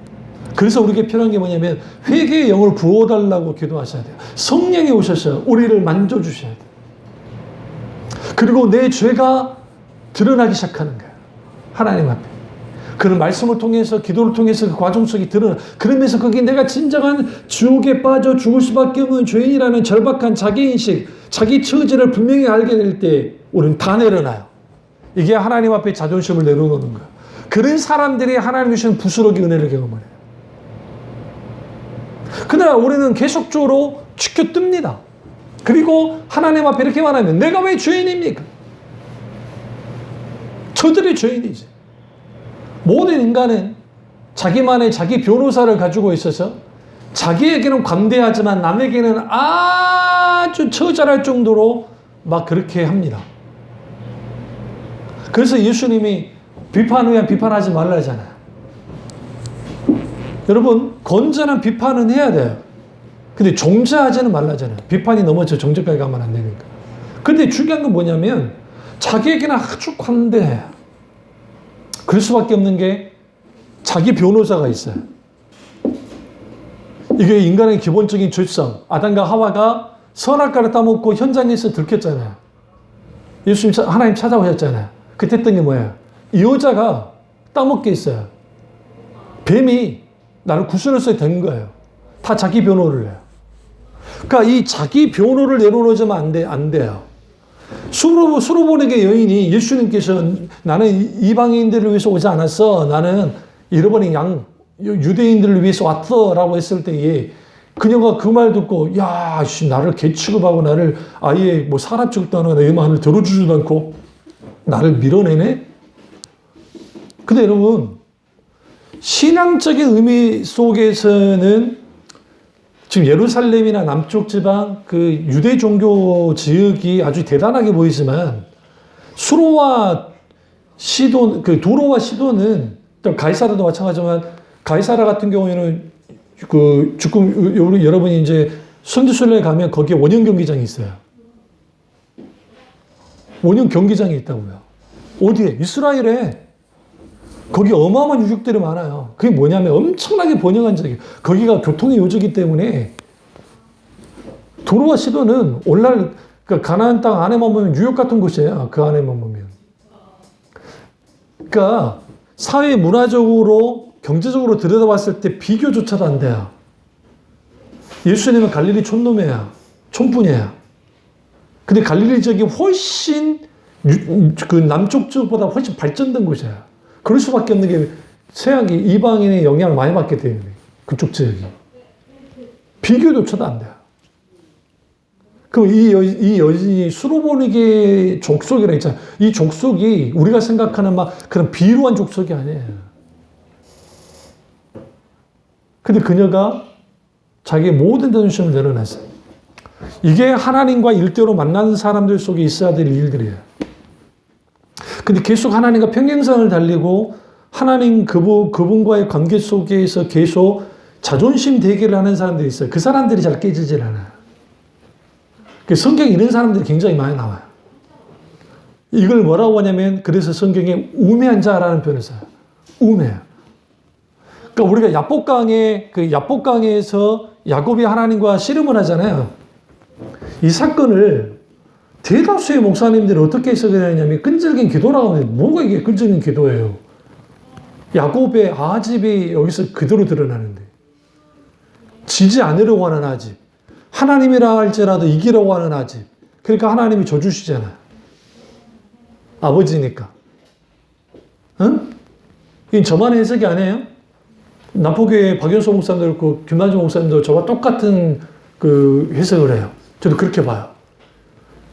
그래서 우리에게 필요한 게 뭐냐면 회개의 영을 부어달라고 기도하셔야 돼요. 성령이 오셔서 우리를 만져주셔야 돼요. 그리고 내 죄가 드러나기 시작하는 거예요. 하나님 앞에. 그런 말씀을 통해서 기도를 통해서 그 과정 속에 드러나. 그러면서 거기 내가 진정한 지옥에 빠져 죽을 수밖에 없는 죄인이라는 절박한 자기인식, 자기 처지를 분명히 알게 될 때 우리는 다 내려놔요. 이게 하나님 앞에 자존심을 내려놓는 거예요. 그런 사람들이 하나님 주시는 부스러기 은혜를 경험을 해요. 그러나 우리는 계속적으로 지켜뜹니다. 그리고 하나님 앞에 이렇게 말하면 내가 왜 죄인입니까? 저들이 죄인이지. 모든 인간은 자기만의 자기 변호사를 가지고 있어서 자기에게는 관대하지만 남에게는 아주 처절할 정도로 막 그렇게 합니다. 그래서 예수님이 비판 후에 비판하지 말라잖아요. 여러분, 건전한 비판은 해야 돼요. 근데 정죄하지는 말라잖아요. 비판이 넘어져 정죄까지 가면 안 되니까. 근데 중요한 건 뭐냐면 자기에게는 아주 관대해요. 그럴 수밖에 없는 게 자기 변호사가 있어요. 이게 인간의 기본적인 죄성. 아담과 하와가 선악과를 따먹고 현장에서 들켰잖아요. 예수님 하나님 찾아오셨잖아요. 그때 했던 게 뭐예요? 이 여자가 따먹게 있어요. 뱀이 나를 구슬해서 된 거예요. 다 자기 변호를 해요. 그러니까 이 자기 변호를 내려놓으면 안 돼요. 수로보닉의 여인이 예수님께서 나는 이방인들을 위해서 오지 않았어. 나는 잃어버린 유대인들을 위해서 왔어라고 했을 때에 그녀가 그 말 듣고 야, 나를 개 취급하고 나를 아예 뭐 사람 취급도 안 하고 내 말을 들어주지도 않고 나를 밀어내네? 근데 여러분, 신앙적인 의미 속에서는 지금 예루살렘이나 남쪽 지방 그 유대 종교 지역이 아주 대단하게 보이지만 수로와 시돈, 그 도로와 시돈은 또 가이사라도 마찬가지지만 가이사라 같은 경우에는 그 지금 여러분이 이제 선지순례에 가면 거기에 원형 경기장이 있어요. 원형 경기장이 있다고요. 어디에? 이스라엘에. 거기 어마어마한 유적들이 많아요. 그게 뭐냐면 엄청나게 번영한 지역이에요. 거기가 교통의 요지이기 때문에 도로와 시도는 오늘날 그러니까 가나안 땅 안에만 보면 뉴욕 같은 곳이에요. 그 안에만 보면. 그러니까 사회 문화적으로 경제적으로 들여다봤을 때 비교조차도 안 돼요. 예수님은 갈릴리 촌놈이야. 촌분이야. 근데 갈릴리 지역이 훨씬 그 남쪽 지역보다 훨씬 발전된 곳이야. 그럴 수밖에 없는 게 서양이 이방인의 영향을 많이 받게 돼요. 그쪽 지역이. 비교조차도 안 돼요. 그럼 이 여인이 수로보니게 족속이라 했잖아요. 이 족속이 우리가 생각하는 막 그런 비루한 족속이 아니에요. 근데 그녀가 자기의 모든 자존심을 내려놨어요. 이게 하나님과 일대로 만나는 사람들 속에 있어야 될 일들이에요. 근데 계속 하나님과 평행선을 달리고 하나님 그분과의 관계 속에서 계속 자존심 대결을 하는 사람들이 있어요. 그 사람들이 잘 깨지질 않아요. 성경에 이런 사람들이 굉장히 많이 나와요. 이걸 뭐라고 하냐면, 그래서 성경에 우매한 자라는 표현을 써요. 우매해요. 그러니까 우리가 야복강에서 야곱이 하나님과 씨름을 하잖아요. 이 사건을 대다수의 목사님들이 어떻게 해석하냐면 끈질긴 기도라고 하는데, 뭐가 이게 끈질긴 기도예요? 야곱의 아집이 여기서 그대로 드러나는데, 지지 않으려고 하는 아집, 하나님이라 할지라도 이기려고 하는 아집. 그러니까 하나님이 져주시잖아요. 아버지니까. 응? 이건 저만의 해석이 아니에요. 남포교회 박연소 목사님도 그렇고 김만주 목사님도 저와 똑같은 그 해석을 해요. 저도 그렇게 봐요.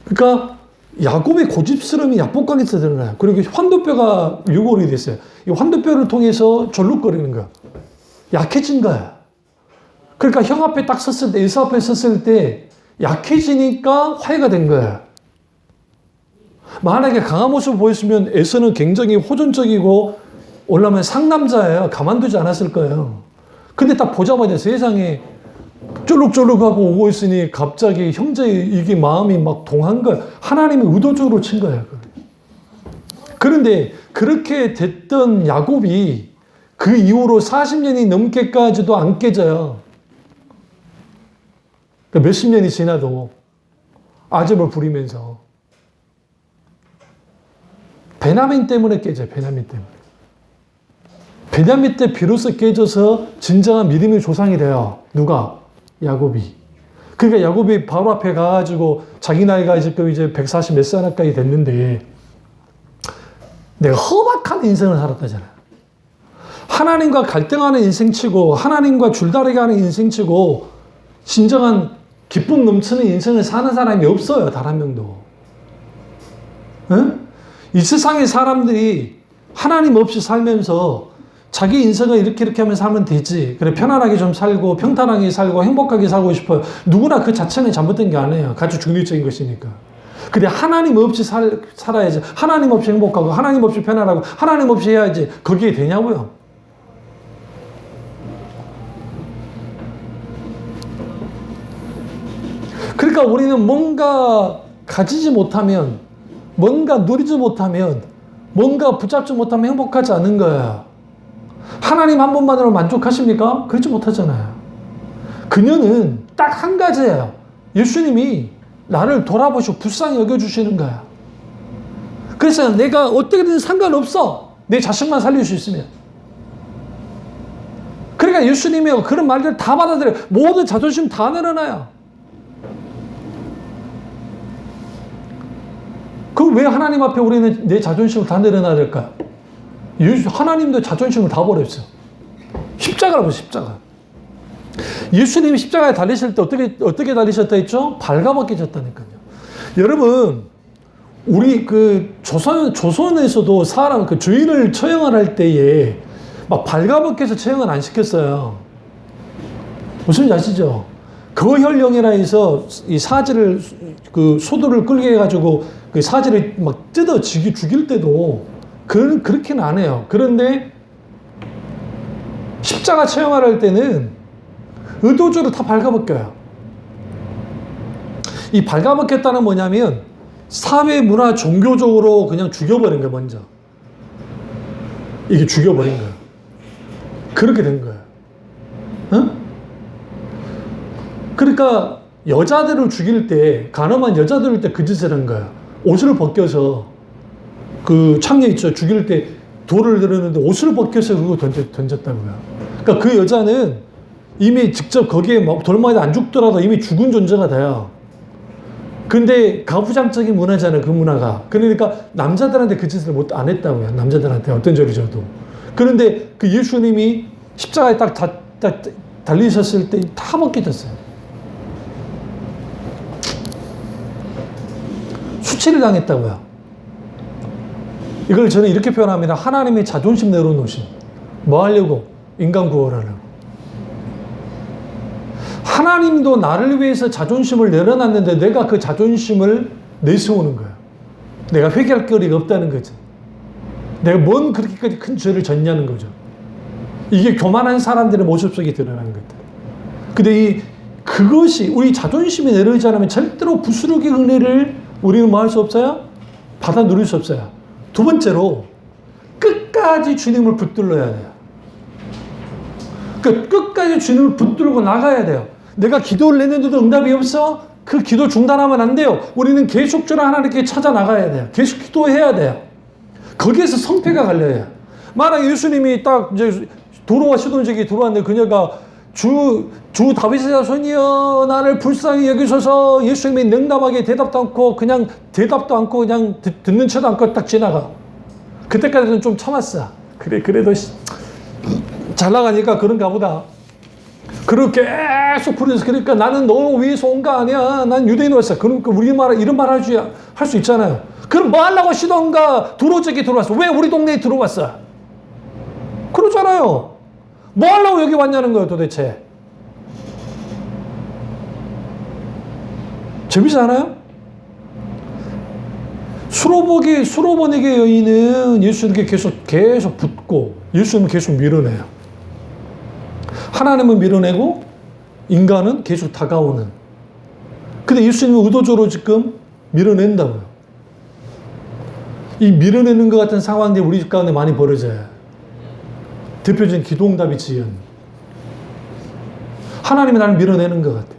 그러니까 야곱의 고집스러움이 야복강에서 드러나요. 그리고 환도뼈가 유골이 됐어요. 이 환도뼈를 통해서 절룩거리는 거야. 약해진 거야. 그러니까 형 앞에 딱 섰을 때, 에서 앞에 섰을 때 약해지니까 화해가 된 거야. 만약에 강한 모습을 보였으면 에서는 굉장히 호전적이고 올라면 상남자예요. 가만두지 않았을 거예요. 근데 딱 보자마자 세상에 쫄룩쫄룩하고 오고 있으니 갑자기 형제의 이게 마음이 막 동한 거야. 하나님이 의도적으로 친 거야. 그런데 그렇게 됐던 야곱이 그 이후로 40년이 넘게까지도 안 깨져요. 몇십 년이 지나도 아집을 부리면서. 베냐민 때문에 깨져요. 베냐민 때문에. 베냐민 때 비로소 깨져서 진정한 믿음의 조상이 돼요. 누가? 야곱이. 그러니까 야곱이 바로 앞에 가가지고 자기 나이가 지금 이제 140 몇 살 가까이 됐는데 내가 험악한 인생을 살았다잖아요. 하나님과 갈등하는 인생치고 하나님과 줄다리기 하는 인생치고 진정한 기쁨 넘치는 인생을 사는 사람이 없어요. 단 한 명도. 응? 이 세상의 사람들이 하나님 없이 살면서 자기 인생을 이렇게 하면서 살면 되지. 그래, 편안하게 좀 살고 평탄하게 살고 행복하게 살고 싶어요. 누구나 그 자체는 잘못된 게 아니에요. 가치 중립적인 것이니까. 근데 하나님 없이 살아야지. 하나님 없이 행복하고 하나님 없이 편안하고 하나님 없이 해야지. 거기에 되냐고요. 그러니까 우리는 뭔가 가지지 못하면, 뭔가 누리지 못하면, 뭔가 붙잡지 못하면 행복하지 않은 거예요. 하나님 한 분만으로 만족하십니까? 그렇지 못하잖아요. 그녀는 딱 한 가지예요. 예수님이 나를 돌아보시고 불쌍히 여겨주시는 거야. 그래서 내가 어떻게든 상관없어. 내 자식만 살릴 수 있으면. 그러니까 예수님이 그런 말들 다 받아들여요. 모든 자존심 다 내려놔요. 그럼 왜 하나님 앞에 우리는 내 자존심을 다 내려놔야 될까요? 하나님도 자존심을 다 버렸어요. 십자가라고, 십자가. 예수님이 십자가에 달리실 때 어떻게 달리셨다 했죠? 발가벗겨졌다니까요. 여러분, 우리 조선에서도 사람, 주인을 처형을 할 때에 막 발가벗겨서 처형을 안 시켰어요. 무슨 아시죠? 거혈령이라 해서 이 사지를, 소들을 끌게 해가지고 그 사지를 막 뜯어 죽일 때도 그렇게는 안 해요. 그런데 십자가 처형을 할 때는 의도적으로 다 발가벗겨요. 이 발가벗겼다는 뭐냐면 사회 문화 종교적으로 그냥 죽여버린 거예요. 먼저 이게 죽여버린 거예요. 그렇게 된 거예요. 응? 그러니까 여자들을 죽일 때, 가늠한 여자들을 때 그 짓을 한 거예요. 옷을 벗겨서, 그 창녀 있죠. 죽일 때 돌을 들었는데 옷을 벗겨서 그거 던졌다고요. 그러니까 그 여자는 이미 직접 거기에 돌마다 안 죽더라도 이미 죽은 존재가 돼요. 근데 가부장적인 문화잖아요. 그 문화가. 그러니까 남자들한테 그 짓을 안 했다고요. 남자들한테 어떤 죄를 져도. 그런데 그 예수님이 십자가에 딱 달리셨을 때 다 벗겨졌어요. 착취를 당했다고요. 이걸 저는 이렇게 표현합니다. 하나님의 자존심 내려놓으신. 뭐 하려고? 인간 구원하려고. 하나님도 나를 위해서 자존심을 내려놨는데 내가 그 자존심을 내세우는 거예요. 내가 회개할 거리가 없다는 거죠. 내가 뭔 그렇게까지 큰 죄를 졌냐는 거죠. 이게 교만한 사람들의 모습 속에 드러나는 것들. 근데 그것이 우리 자존심이 내려오지 않으면 절대로 부스러기 은혜를 우리는 뭐 할 수 없어요? 받아 누릴 수 없어요. 두 번째로 끝까지 주님을 붙들러야 돼요. 끝까지 주님을 붙들고 나가야 돼요. 내가 기도를 했는데도 응답이 없어? 그 기도 중단하면 안 돼요. 우리는 계속적으로 하나님께 찾아 나가야 돼요. 계속 기도해야 돼요. 거기에서 성패가 갈려요. 만약 예수님이 딱 이제 도로와 시돈에게 들어왔는데 그녀가 주 다윗의 자손이여 나를 불쌍히 여기소서. 예수님이 냉담하게 대답도 않고 그냥 듣는 척도 않고 딱 지나가. 그때까지는 좀 참았어. 그래도 잘 나가니까 그런가 보다. 그리고 계속 부르면서 그러니까 나는 너 위해서 온 거 아니야. 난 유대인 왔어. 그러니까 이런 말 할 수 있잖아요. 그럼 뭐 하려고 시돈가 두로쪽에 들어왔어? 왜 우리 동네에 들어왔어? 그러잖아요. 뭐 하려고 여기 왔냐는 거예요, 도대체. 재밌지 않아요? 수로보니게 여인은 예수님께 계속 붙고 예수님은 계속 밀어내요. 하나님은 밀어내고 인간은 계속 다가오는. 근데 예수님은 의도적으로 지금 밀어낸다고요. 이 밀어내는 것 같은 상황들이 우리 집 가운데 많이 벌어져요. 대표적인 기도응답이 지연. 하나님이 나를 밀어내는 것 같아요.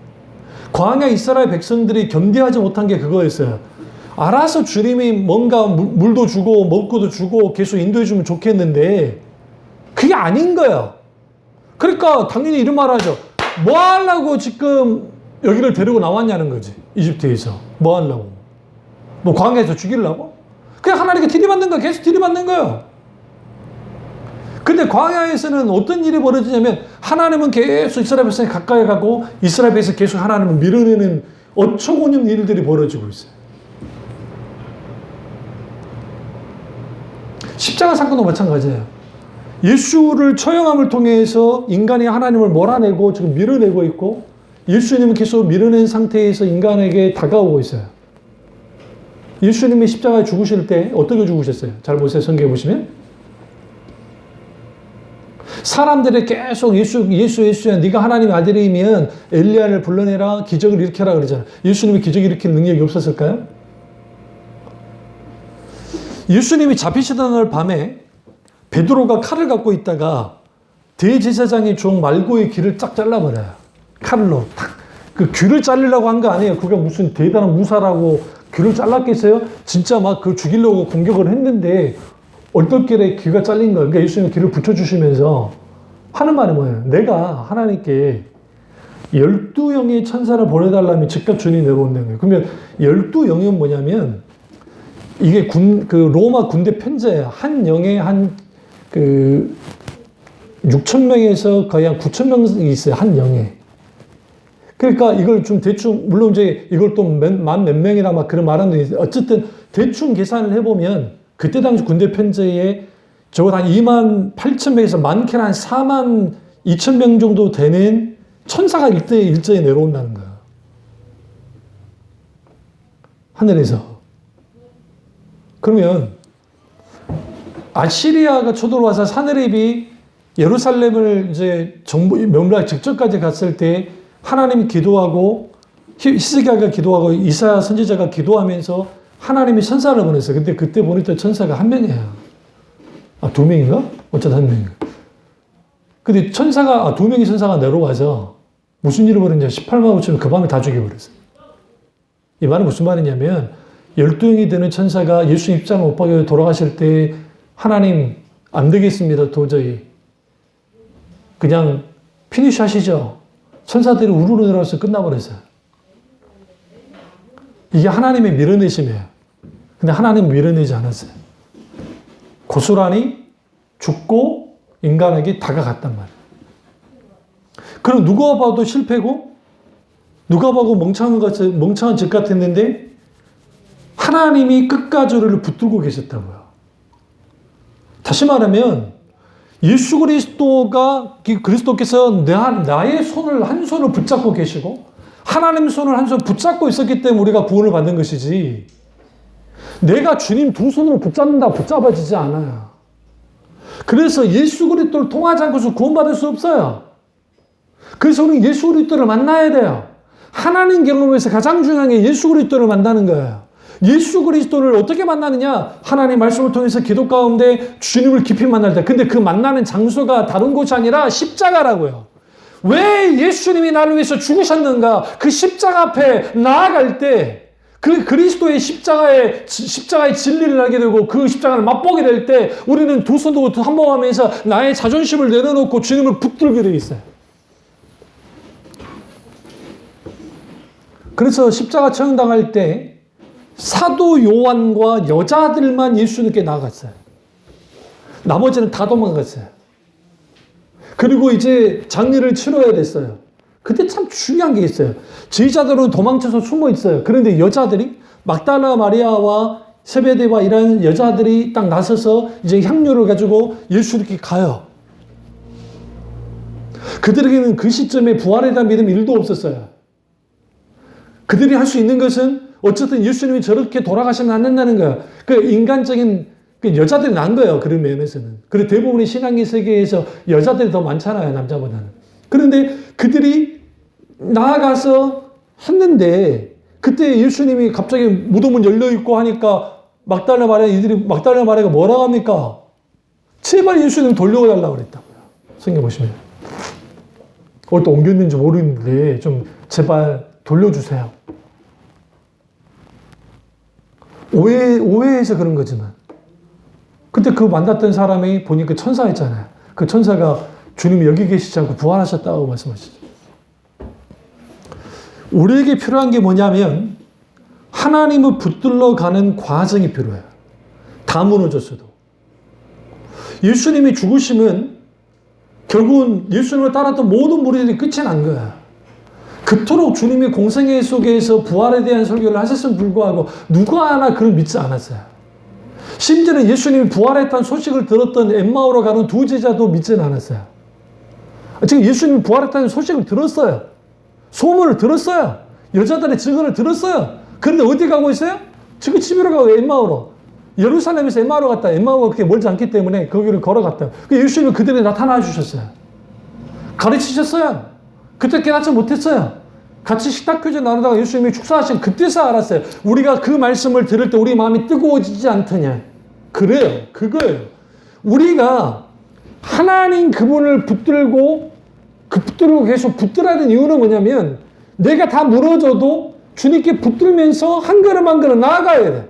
광야 이스라엘 백성들이 견디하지 못한 게 그거였어요. 알아서 주님이 뭔가 물도 주고 먹을 것도 주고 계속 인도해 주면 좋겠는데 그게 아닌 거예요. 그러니까 당연히 이런 말 하죠. 뭐 하려고 지금 여기를 데리고 나왔냐는 거지. 이집트에서. 뭐 하려고. 뭐 광야에서 죽이려고? 그냥 하나님께 들이받는 거야. 계속 들이받는 거예요. 근데 광야에서는 어떤 일이 벌어지냐면 하나님은 계속 이스라엘 백성이 가까이 가고 이스라엘 백성이 계속 하나님을 밀어내는 어처구니없는 일들이 벌어지고 있어요. 십자가 사건도 마찬가지예요. 예수를 처형함을 통해서 인간이 하나님을 몰아내고 지금 밀어내고 있고 예수님은 계속 밀어낸 상태에서 인간에게 다가오고 있어요. 예수님이 십자가에 죽으실 때 어떻게 죽으셨어요? 잘 보세요. 성경에 보시면. 사람들이 계속 예수야 네가 하나님의 아들이면 엘리야를 불러내라 기적을 일으켜라 그러잖아요. 예수님이 기적 일으키는 능력이 없었을까요? 예수님이 잡히시던 날 밤에 베드로가 칼을 갖고 있다가 대제사장의 종 말고의 귀를 쫙 잘라버려요. 칼로 탁. 그 귀를 자르려고 한 거 아니에요. 그게 무슨 대단한 무사라고 귀를 잘랐겠어요? 진짜 막 그 죽이려고 공격을 했는데 얼떨결에 귀가 잘린 거예요. 그러니까 예수님이 귀를 붙여주시면서 하는 말이 뭐예요? 내가 하나님께 12영의 천사를 보내달라면 즉각 주님이 내려온다는 거예요. 그러면 12영은 뭐냐면 이게 로마 군대 편제예요. 한 영에 한 6,000명에서 거의 한 9,000명이 있어요. 한 영에. 그러니까 이걸 좀 대충, 물론 이제 이걸 또 만 몇 명이나 막 그런 말하는데 어쨌든 대충 계산을 해보면 그때 당시 군대 편제에 적어도 한 28,000명에서 많게는 한 42,000명 정도 되는 천사가 일제에 내려온다는 거야. 하늘에서. 그러면 아시리아가 쳐들어와서 사느립이 예루살렘을 이제 명락 직전까지 갔을 때 하나님이 기도하고 히스기야가 기도하고 이사야 선지자가 기도하면서 하나님이 천사를 보냈어요. 근데 그때 보냈던 천사가 한 명이에요. 아, 두 명인가? 어쩌다 한 명인가? 근데 두 명의 천사가 내려와서 무슨 일을 벌였냐? 18만 5천을 그 밤에 다 죽여버렸어요. 이 말은 무슨 말이냐면 12영이 되는 천사가 예수 입장을 못 박여 돌아가실 때 하나님 안 되겠습니다. 도저히. 그냥 피니쉬 하시죠. 천사들이 우르르 내려와서 끝나버렸어요. 이게 하나님의 밀어내심이에요. 근데 하나님은 밀어내지 않았어요. 고스란히 죽고 인간에게 다가갔단 말이에요. 그럼 누가 봐도 실패고 누가 봐도 멍청한 짓 같았는데 하나님이 끝까지 우리를 붙들고 계셨다고요. 다시 말하면 예수 그리스도께서 나의 손을 한 손을 붙잡고 계시고 하나님 손을 한 손 붙잡고 있었기 때문에 우리가 구원을 받는 것이지, 내가 주님 두 손으로 붙잡아지지 않아요. 그래서 예수 그리스도를 통하지 않고서 구원받을 수 없어요. 그래서 우리는 예수 그리스도를 만나야 돼요. 하나님 경험에서 가장 중요한 게 예수 그리스도를 만나는 거예요. 예수 그리스도를 어떻게 만나느냐? 하나님 말씀을 통해서 기도 가운데 주님을 깊이 만날 때. 근데 그 만나는 장소가 다른 곳이 아니라 십자가라고요. 왜 예수님이 나를 위해서 죽으셨는가? 그 십자가 앞에 나아갈 때, 그 그리스도의 십자가의 진리를 알게 되고 그 십자가를 맛보게 될 때 우리는 두 손도 한번하면서 나의 자존심을 내려놓고 주님을 붙들게 되어 있어요. 그래서 십자가 처형당할 때 사도 요한과 여자들만 예수님께 나아갔어요. 나머지는 다 도망갔어요. 그리고 이제 장례를 치러야 됐어요. 그때 참 중요한 게 있어요. 제자들은 도망쳐서 숨어 있어요. 그런데 여자들이 막달라 마리아와 세베대와 이런 여자들이 딱 나서서 이제 향료를 가지고 예수님께 가요. 그들에게는 그 시점에 부활에 대한 믿음 1도 없었어요. 그들이 할 수 있는 것은 어쨌든 예수님이 저렇게 돌아가시면 안 된다는 거야. 그 인간적인 여자들이 난 거예요. 그런 면에서는. 그리고 대부분의 신앙의 세계에서 여자들이 더 많잖아요. 남자보다는. 그런데 그들이 나아가서 했는데 그때 예수님이 갑자기 무덤은 열려있고 하니까 막달라 마리아가 뭐라고 합니까? 제발 예수님 돌려달라고 그랬다고요. 성경 보시면. 어디다 옮겼는지 모르는데 좀 제발 돌려주세요. 오해해서 그런 거지만. 그때 그 만났던 사람이 보니까 천사였잖아요. 그 천사가 주님이 여기 계시지 않고 부활하셨다고 말씀하시죠. 우리에게 필요한 게 뭐냐면 하나님을 붙들러 가는 과정이 필요해요. 다 무너졌어도. 예수님이 죽으시면 결국은 예수님을 따랐던 모든 무리들이 끝이 난 거야. 그토록 주님이 공생애 속에서 부활에 대한 설교를 하셨음에 불구하고 누가 하나 그걸 믿지 않았어요. 심지어는 예수님이 부활했다는 소식을 들었던 엠마오로 가는 두 제자도 믿지는 않았어요. 지금 예수님이 부활했다는 소식을 들었어요. 소문을 들었어요. 여자들의 증언을 들었어요. 그런데 어디 가고 있어요? 지금 집으로 가고 엠마오로. 예루살렘에서 엠마오로 갔다. 엠마오가 그렇게 멀지 않기 때문에 거기를 걸어갔다. 예수님이 그들에 나타나 주셨어요. 가르치셨어요. 그때 깨닫지 못했어요. 같이 식탁교제 나누다가 예수님이 축사하신 그때서 알았어요. 우리가 그 말씀을 들을 때 우리 마음이 뜨거워지지 않더냐. 그래요. 그거예요. 우리가 하나님 그분을 붙들고 계속 붙들어야 되는 이유는 뭐냐면 내가 다 무너져도 주님께 붙들면서 한 걸음 한 걸음 나아가야 돼.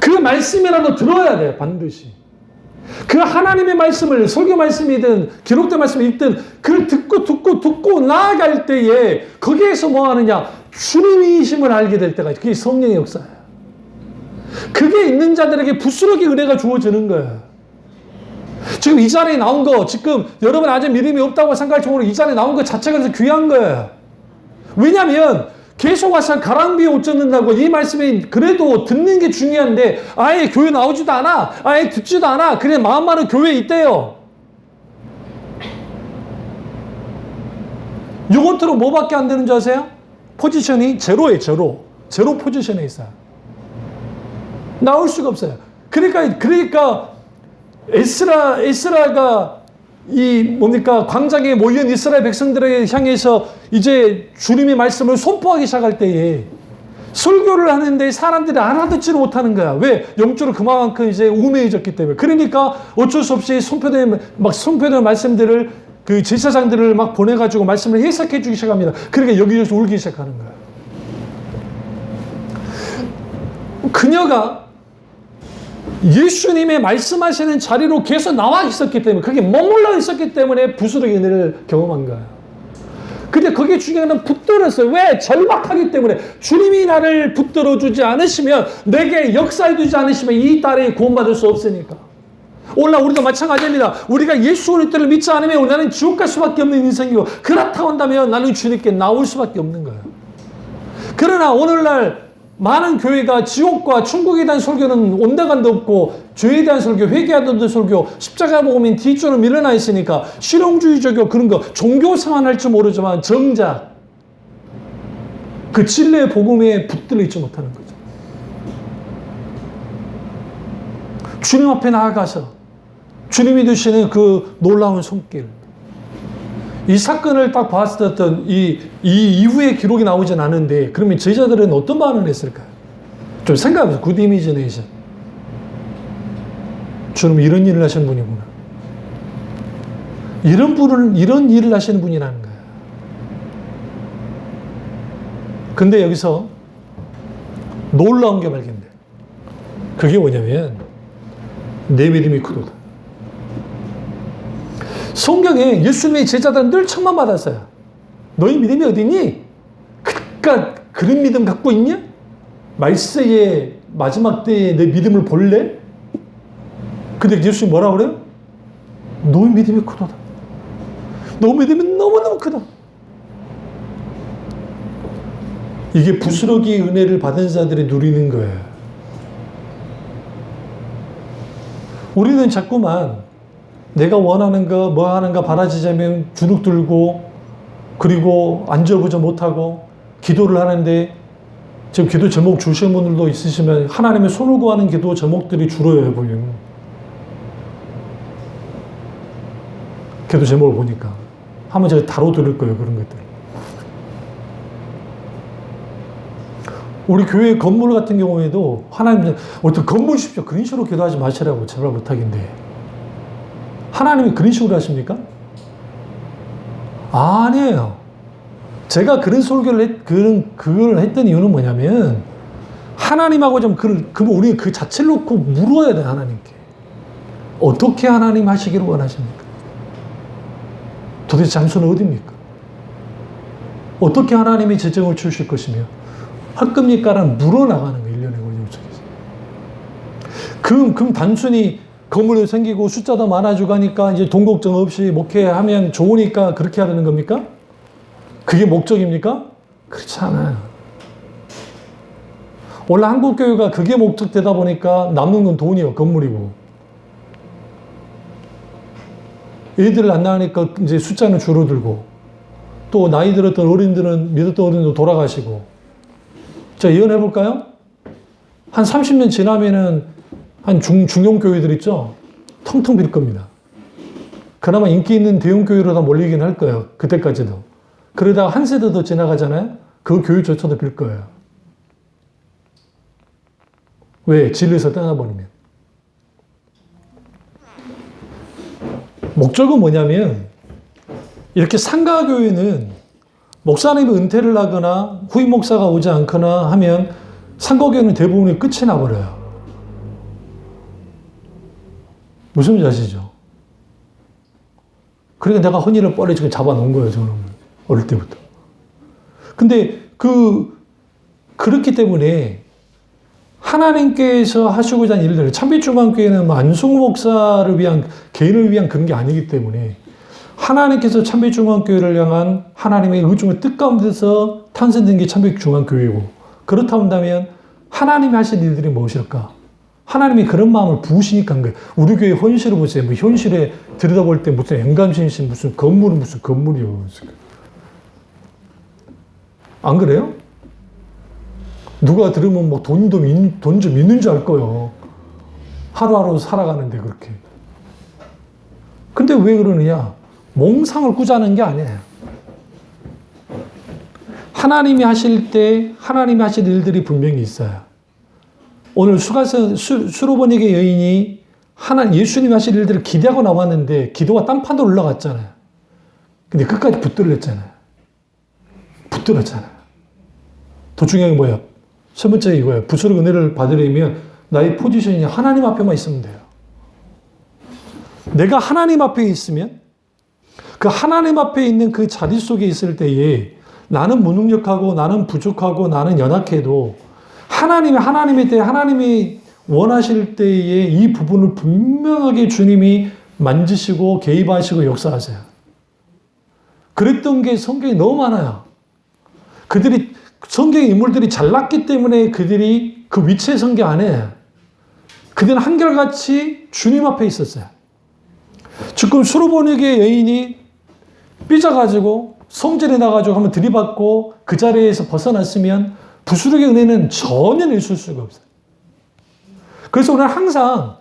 그 말씀이라도 들어야 돼요. 반드시. 그 하나님의 말씀을 설교 말씀이든 기록된 말씀이든 그걸 듣고 나아갈 때에 거기에서 뭐 하느냐? 주님이심을 알게 될 때가 그게 성령의 역사예요. 그게 있는 자들에게 부스러기 은혜가 주어지는 거예요. 지금 이 자리에 나온 거, 지금 여러분 아직 믿음이 없다고 생각할 정도로 이 자리에 나온 것 자체가 귀한 거예요. 왜냐하면 계속 와서 가랑비에 옷 젖는다고 이 말씀이 그래도 듣는 게 중요한데 아예 교회 나오지도 않아. 아예 듣지도 않아. 그냥 마음만은 교회에 있대요. 요것들은 뭐밖에 안 되는 줄 아세요? 포지션이 제로예요. 제로 포지션에 있어요. 나올 수가 없어요. 그러니까 에스라가 광장에 모인 이스라엘 백성들에게 향해서 이제 주님의 말씀을 선포하기 시작할 때에 설교를 하는데 사람들이 알아듣지를 못하는 거야. 왜? 영적으로 그만큼 이제 우매해졌기 때문에. 그러니까 어쩔 수 없이 선포된 말씀들을 그 제사장들을 막 보내가지고 말씀을 해석해 주기 시작합니다. 그러니까 여기저기서 울기 시작하는 거야. 그녀가 예수님의 말씀하시는 자리로 계속 나와 있었기 때문에 그게 머물러 있었기 때문에 부스러기 은혜를 경험한 거예요. 근데 그게 중요한 건 붙들었어요. 왜? 절박하기 때문에 주님이 나를 붙들어주지 않으시면 내게 역사해 주지 않으시면 이 딸이 구원받을 수 없으니까. 우리도 마찬가지입니다. 우리가 예수 그리스도를 믿지 않으면 나는 지옥 갈 수밖에 없는 인생이고 그렇다고 한다면 나는 주님께 나올 수밖에 없는 거예요. 그러나 오늘날 많은 교회가 지옥과 천국에 대한 설교는 온데간데 없고 죄에 대한 설교, 회개하던 설교, 십자가 복음인 뒷줄은 밀려나 있으니까 실용주의적이고 그런 거 종교생활 할 줄 모르지만 정작 그 진리의 복음에 붙들려 있지 못하는 거죠. 주님 앞에 나아가서 주님이 주시는 그 놀라운 손길. 이 사건을 딱 봤을 때 이 이후의 기록이 나오진 않은데 그러면 제자들은 어떤 반응을 했을까요? 좀 생각해보세요. 굿 이미지네이션. 주님 이런 일을 하시는 분이구나. 이런 일을 하시는 분이라는 거예요. 근데 여기서 놀라운 게 발견돼. 그게 뭐냐면 내 믿음이 크도다. 성경에 예수님의 제자들은 늘 청만받았어요. 너희 믿음이 어디니? 그러니까 그런 믿음 갖고 있냐? 말세의 마지막 때에 내 믿음을 볼래? 근데 예수님이 뭐라고 그래요? 너희 믿음이 크도다. 너희 믿음이 너무너무 크다. 이게 부스러기 은혜를 받은 자들이 누리는 거예요. 우리는 자꾸만 내가 원하는 거, 뭐 하는가 바라지자면 주눅 들고 그리고 앉아보지 못하고 기도를 하는데 지금 기도 제목 주시는 분들도 있으시면 하나님의 손을 구하는 기도 제목들이 줄어요, 보면. 기도 제목을 보니까. 한번 제가 다뤄드릴 거예요, 그런 것들. 우리 교회 건물 같은 경우에도 하나님, 어떤 건물 십시오. 그런 식으로 기도하지 마시라고 제발 부탁인데. 하나님이 그런 식으로 하십니까? 아니에요. 제가 그런 설교를 그걸 했던 이유는 뭐냐면, 하나님하고 좀, 그러면 우리 그 자체를 놓고 물어야 돼, 하나님께. 어떻게 하나님 하시기를 원하십니까? 도대체 장소는 어디입니까? 어떻게 하나님이 재정을 주실 것이며, 할 겁니까라는 물어나가는 거예요, 1년에 원영 속에서. 그럼 단순히 건물이 생기고 숫자도 많아지고 하니까 이제 돈 걱정 없이 목회하면 좋으니까 그렇게 하려는 겁니까? 그게 목적입니까? 그렇지 않아요. 원래 한국교회가 그게 목적되다 보니까 남는 건 돈이요, 건물이고. 애들 안 나가니까 이제 숫자는 줄어들고, 또 나이 들었던 어린들은, 믿었던 어린들도 돌아가시고. 자, 예언해볼까요? 한 30년 지나면은 한 중용교회들 있죠? 텅텅 빌 겁니다. 그나마 인기 있는 대형교회로 다 몰리긴 할 거예요. 그때까지도. 그러다가 한 세대 더 지나가잖아요? 그 교회조차도 빌 거예요. 왜? 진리에서 떠나버리면. 목적은 뭐냐면, 이렇게 상가교회는 목사님이 은퇴를 하거나 후임 목사가 오지 않거나 하면 상가교회는 대부분이 끝이 나버려요. 무슨 말인지 아시죠? 그러니까 내가 헌일을 뻘에 지금 잡아놓은 거예요, 저는. 어릴 때부터. 근데 그렇기 때문에 하나님께서 하시고자 하는 일들, 참빛중앙교회는 안승우 목사를 위한, 개인을 위한 그런 게 아니기 때문에 하나님께서 참빛중앙교회를 향한 하나님의 의중의 뜻 가운데서 탄생된 게 참빛중앙교회고, 그렇다 한다면 하나님이 하실 일들이 무엇일까? 하나님이 그런 마음을 부으시니까 한 거예요. 우리 교회 현실을 보세요. 뭐 현실에 들여다볼 때 무슨 앵간신신, 무슨 건물은 무슨 건물이요. 안 그래요? 누가 들으면 뭐 돈 좀 있는 줄 알 거예요. 하루하루 살아가는데 그렇게. 근데 왜 그러느냐? 몽상을 꾸자는 게 아니에요. 하나님이 하실 때 하나님이 하실 일들이 분명히 있어요. 오늘 수로보니게 여인이 예수님이 하실 일들을 기대하고 나왔는데 기도가 딴판으로 올라갔잖아요. 근데 끝까지 붙들렸잖아요. 붙들었잖아요. 더 중요한 게 뭐예요? 첫 번째 이거예요. 부스러기 은혜를 받으려면 나의 포지션이 하나님 앞에만 있으면 돼요. 내가 하나님 앞에 있으면 그 하나님 앞에 있는 그 자리 속에 있을 때에 나는 무능력하고 나는 부족하고 나는 연약해도 하나님의 때에 하나님이 원하실 때에 이 부분을 분명하게 주님이 만지시고 개입하시고 역사하세요. 그랬던 게 성경에 너무 많아요. 그들이 성경의 인물들이 잘났기 때문에 그들이 그 위치에 선 게 아니에요. 그들은 한결같이 주님 앞에 있었어요. 지금 수로보니게 여인이 삐져가지고 성전에 나가지고 한번 들이받고 그 자리에서 벗어났으면 부스러기 은혜는 전혀 있을 수가 없어요. 그래서 우리는 항상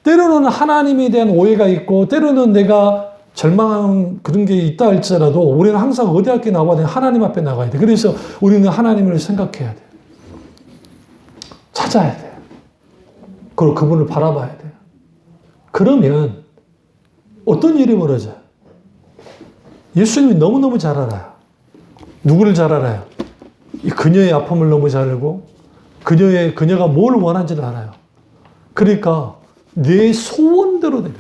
때로는 하나님에 대한 오해가 있고 때로는 내가 절망한 그런 게 있다 할지라도 우리는 항상 어디 앞에 나와야 돼? 하나님 앞에 나가야 돼. 그래서 우리는 하나님을 생각해야 돼. 찾아야 돼. 그리고 그분을 바라봐야 돼. 그러면 어떤 일이 벌어져요? 예수님이 너무너무 잘 알아요. 누구를 잘 알아요? 이 그녀의 아픔을 너무 잘 알고 그녀가 뭘 원하는지를 알아요. 그러니까 내 소원대로 되려.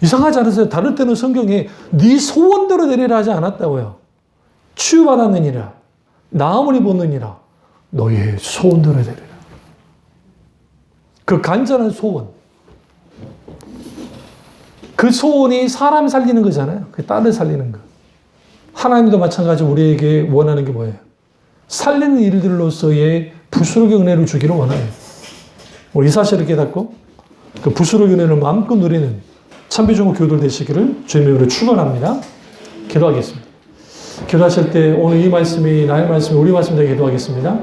이상하지 않으세요? 다른 때는 성경에 네 소원대로 되리라 하지 않았다고요. 치유받았느니라, 나음을 입었느니라, 너의 소원대로 되리라. 그 간절한 소원. 그 소원이 사람 살리는 거잖아요. 그 딸을 살리는 거. 하나님도 마찬가지로 우리에게 원하는 게 뭐예요? 살리는 일들로서의 부스러기 은혜를 주기를 원해요. 우리 이 사실을 깨닫고 그 부스러기 은혜를 마음껏 누리는 참비중국 교우들 되시기를 주님의 이름으로 축원합니다. 기도하겠습니다. 기도하실 때 오늘 이 말씀이 나의 말씀이 우리 말씀 되게 기도하겠습니다.